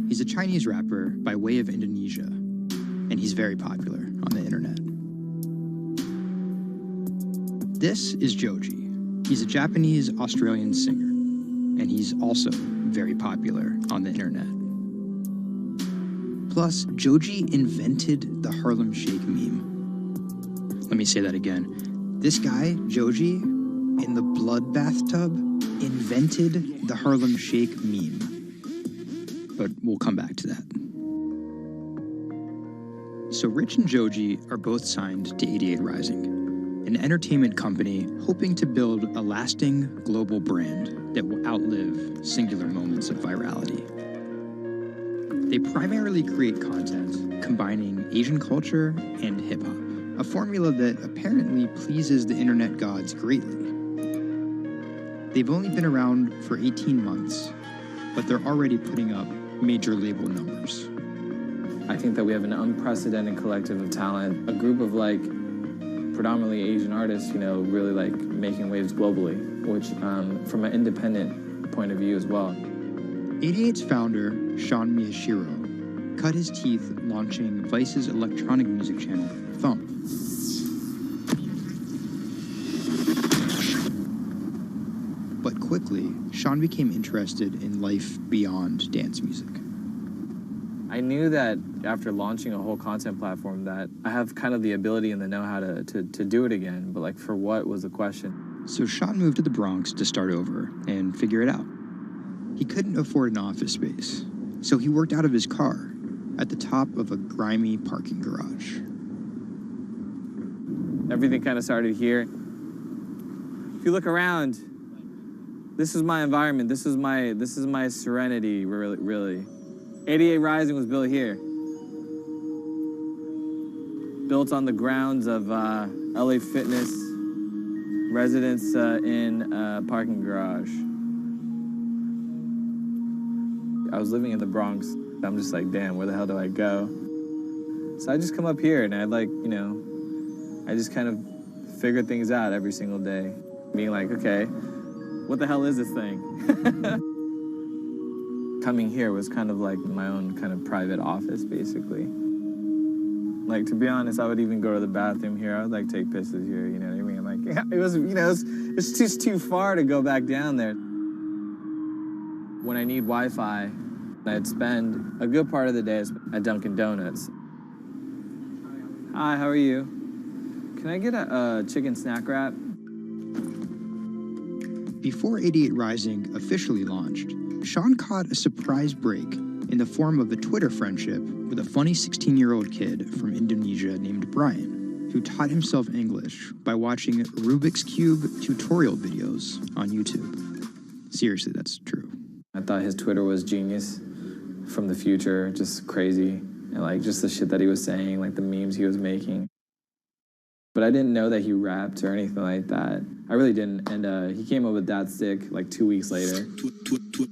He's a Chinese rapper by way of Indonesia, and he's very popular on the internet. This is Joji. He's a Japanese-Australian singer, and he's also very popular on the internet. Plus, Joji invented the Harlem Shake meme. Let me say that again. This guy, Joji, in the blood bathtub, invented the Harlem Shake meme. But we'll come back to that. So Rich and Joji are both signed to 88 Rising, an entertainment company hoping to build a lasting global brand that will outlive singular moments of virality. They primarily create content combining Asian culture and hip-hop, a formula that apparently pleases the internet gods greatly. They've only been around for 18 months, but they're already putting up major label numbers. I think that we have an unprecedented collective of talent, a group of like predominantly Asian artists, you know, really like making waves globally, which from an independent point of view as well. 88's founder, Sean Miyashiro, cut his teeth launching Vice's electronic music channel, Thump. But quickly, Sean became interested in life beyond dance music. I knew that after launching a whole content platform that I have kind of the ability and the know-how to do it again, but like for what was the question. So Sean moved to the Bronx to start over and figure it out. He couldn't afford an office space, so he worked out of his car at the top of a grimy parking garage. Everything kind of started here. If you look around, this is my environment. This is my serenity, really. 88 Rising was built here. Built on the grounds of LA Fitness, residence in a parking garage. I was living in the Bronx. I'm just like, damn, where the hell do I go? So I just come up here and I just kind of figure things out every single day. Being like, okay, what the hell is this thing? Coming here was kind of like my own kind of private office, basically. Like, to be honest, I would even go to the bathroom here. I would like take pisses here, you know what I mean? Like, it was, you know, it's just too far to go back down there. When I need Wi-Fi, I'd spend a good part of the day at Dunkin' Donuts. Hi, how are you? Can I get a chicken snack wrap? Before 88 Rising officially launched, Sean caught a surprise break in the form of a Twitter friendship with a funny 16-year-old kid from Indonesia named Brian, who taught himself English by watching Rubik's Cube tutorial videos on YouTube. Seriously, that's true. I thought his Twitter was genius, from the future, just crazy, and like just the shit that he was saying, like the memes he was making. But I didn't know that he rapped or anything like that. I really didn't, and he came up with that stick like 2 weeks later.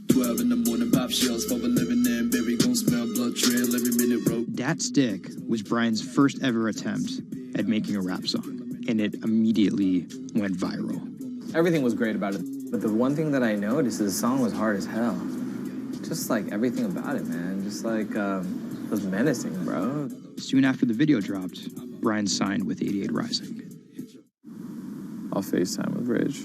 12 in the morning, pop shells for a living and baby gon' smell blood trail every minute road. Dat Stick was Brian's first ever attempt at making a rap song, and it immediately went viral. Everything was great about it, but the one thing that I noticed is the song was hard as hell. Just like everything about it, man. Just like, it was menacing, bro. Soon after the video dropped, Brian signed with 88 Rising. I'll FaceTime with Rich.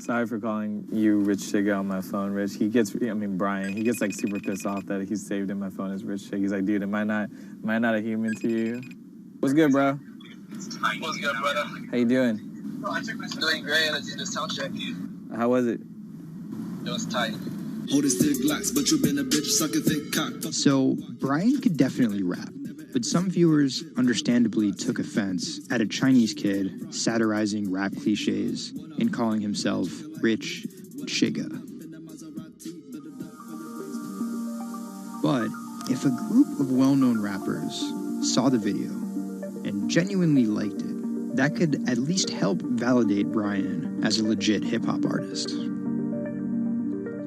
Sorry for calling you Rich Chiga on my phone, Rich. Brian, he gets like super pissed off that he's saved in my phone as Rich Chiga. He's like, dude, am I not a human to you? What's good, bro? What's good, brother? How you doing? Doing great. I just did a sound check. How was it? It was tight. So, Brian could definitely rap, but some viewers understandably took offense at a Chinese kid satirizing rap cliches and calling himself Rich Chiga. But if a group of well-known rappers saw the video and genuinely liked it, that could at least help validate Brian as a legit hip-hop artist.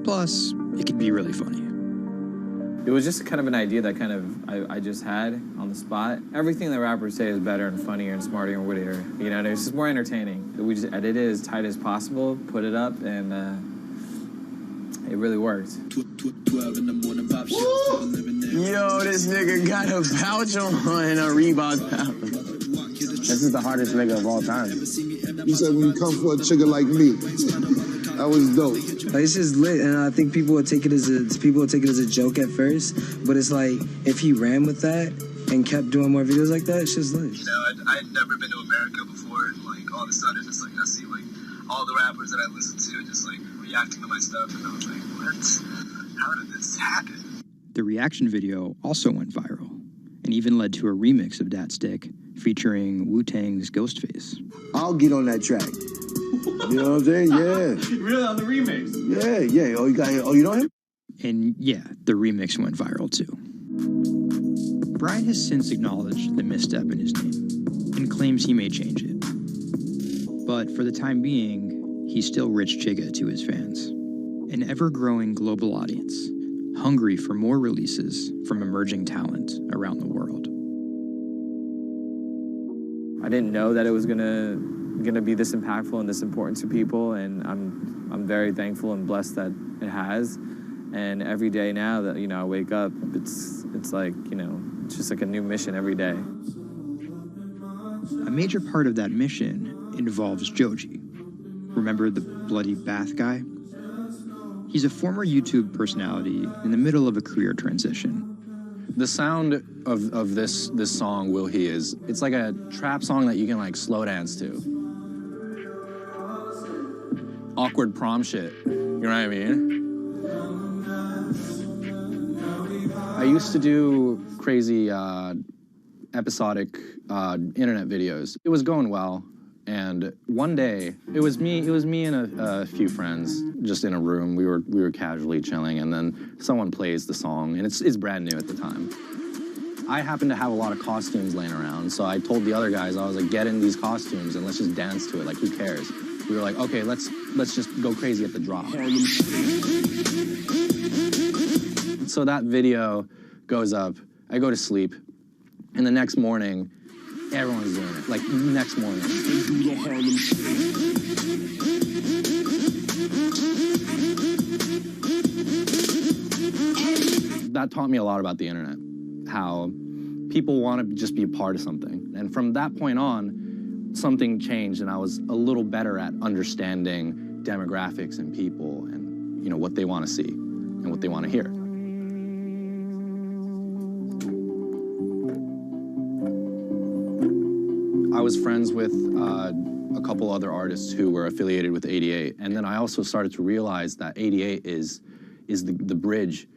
Plus, it could be really funny. It was just kind of an idea that I just had on the spot. Everything that rappers say is better and funnier and smarter and wittier. You know, it's just more entertaining. We just edited it as tight as possible, put it up, and it really worked. 12 in the morning, pop shit. Yo, this nigga got a pouch on and a Reebok pouch. This is the hardest nigga of all time. You said when you come for a trigger like me. That was dope. Like, it's just lit, and I think people will take it as a joke at first, but it's like if he ran with that and kept doing more videos like that, it's just lit. You know, I had never been to America before, and like all of a sudden, just like I see like all the rappers that I listen to just like reacting to my stuff, and I was like, what? How did this happen? The reaction video also went viral, and even led to a remix of Dat Stick featuring Wu-Tang's Ghostface. I'll get on that track. You know what I'm saying? Yeah. Really, on the remix? Yeah. Oh, you know him? And yeah, the remix went viral too. Brian has since acknowledged the misstep in his name and claims he may change it. But for the time being, he's still Rich Chigga to his fans. An ever-growing global audience, hungry for more releases from emerging talent around the world. I didn't know that it was gonna be this impactful and this important to people, and I'm very thankful and blessed that it has. And every day now that I wake up, it's like it's just like a new mission every day. A major part of that mission involves Joji. Remember the bloody bath guy? He's a former YouTube personality in the middle of a career transition. The sound of this song, Will He, it's like a trap song that you can like slow dance to. Awkward prom shit, you know what I mean? I used to do crazy episodic internet videos. It was going well, and one day it was me and a few friends just in a room. We were casually chilling, and then someone plays the song, and it's brand new at the time. I happened to have a lot of costumes laying around, so I told the other guys, I was like, get in these costumes and let's just dance to it, like who cares? We were like, okay, let's just go crazy at the drop. So that video goes up, I go to sleep, and the next morning, everyone's doing it, like next morning. That taught me a lot about the internet, how people want to just be a part of something. And from that point on, something changed, and I was a little better at understanding demographics and people and what they want to see and what they want to hear. I was friends with a couple other artists who were affiliated with 88, and then I also started to realize that 88 is the bridge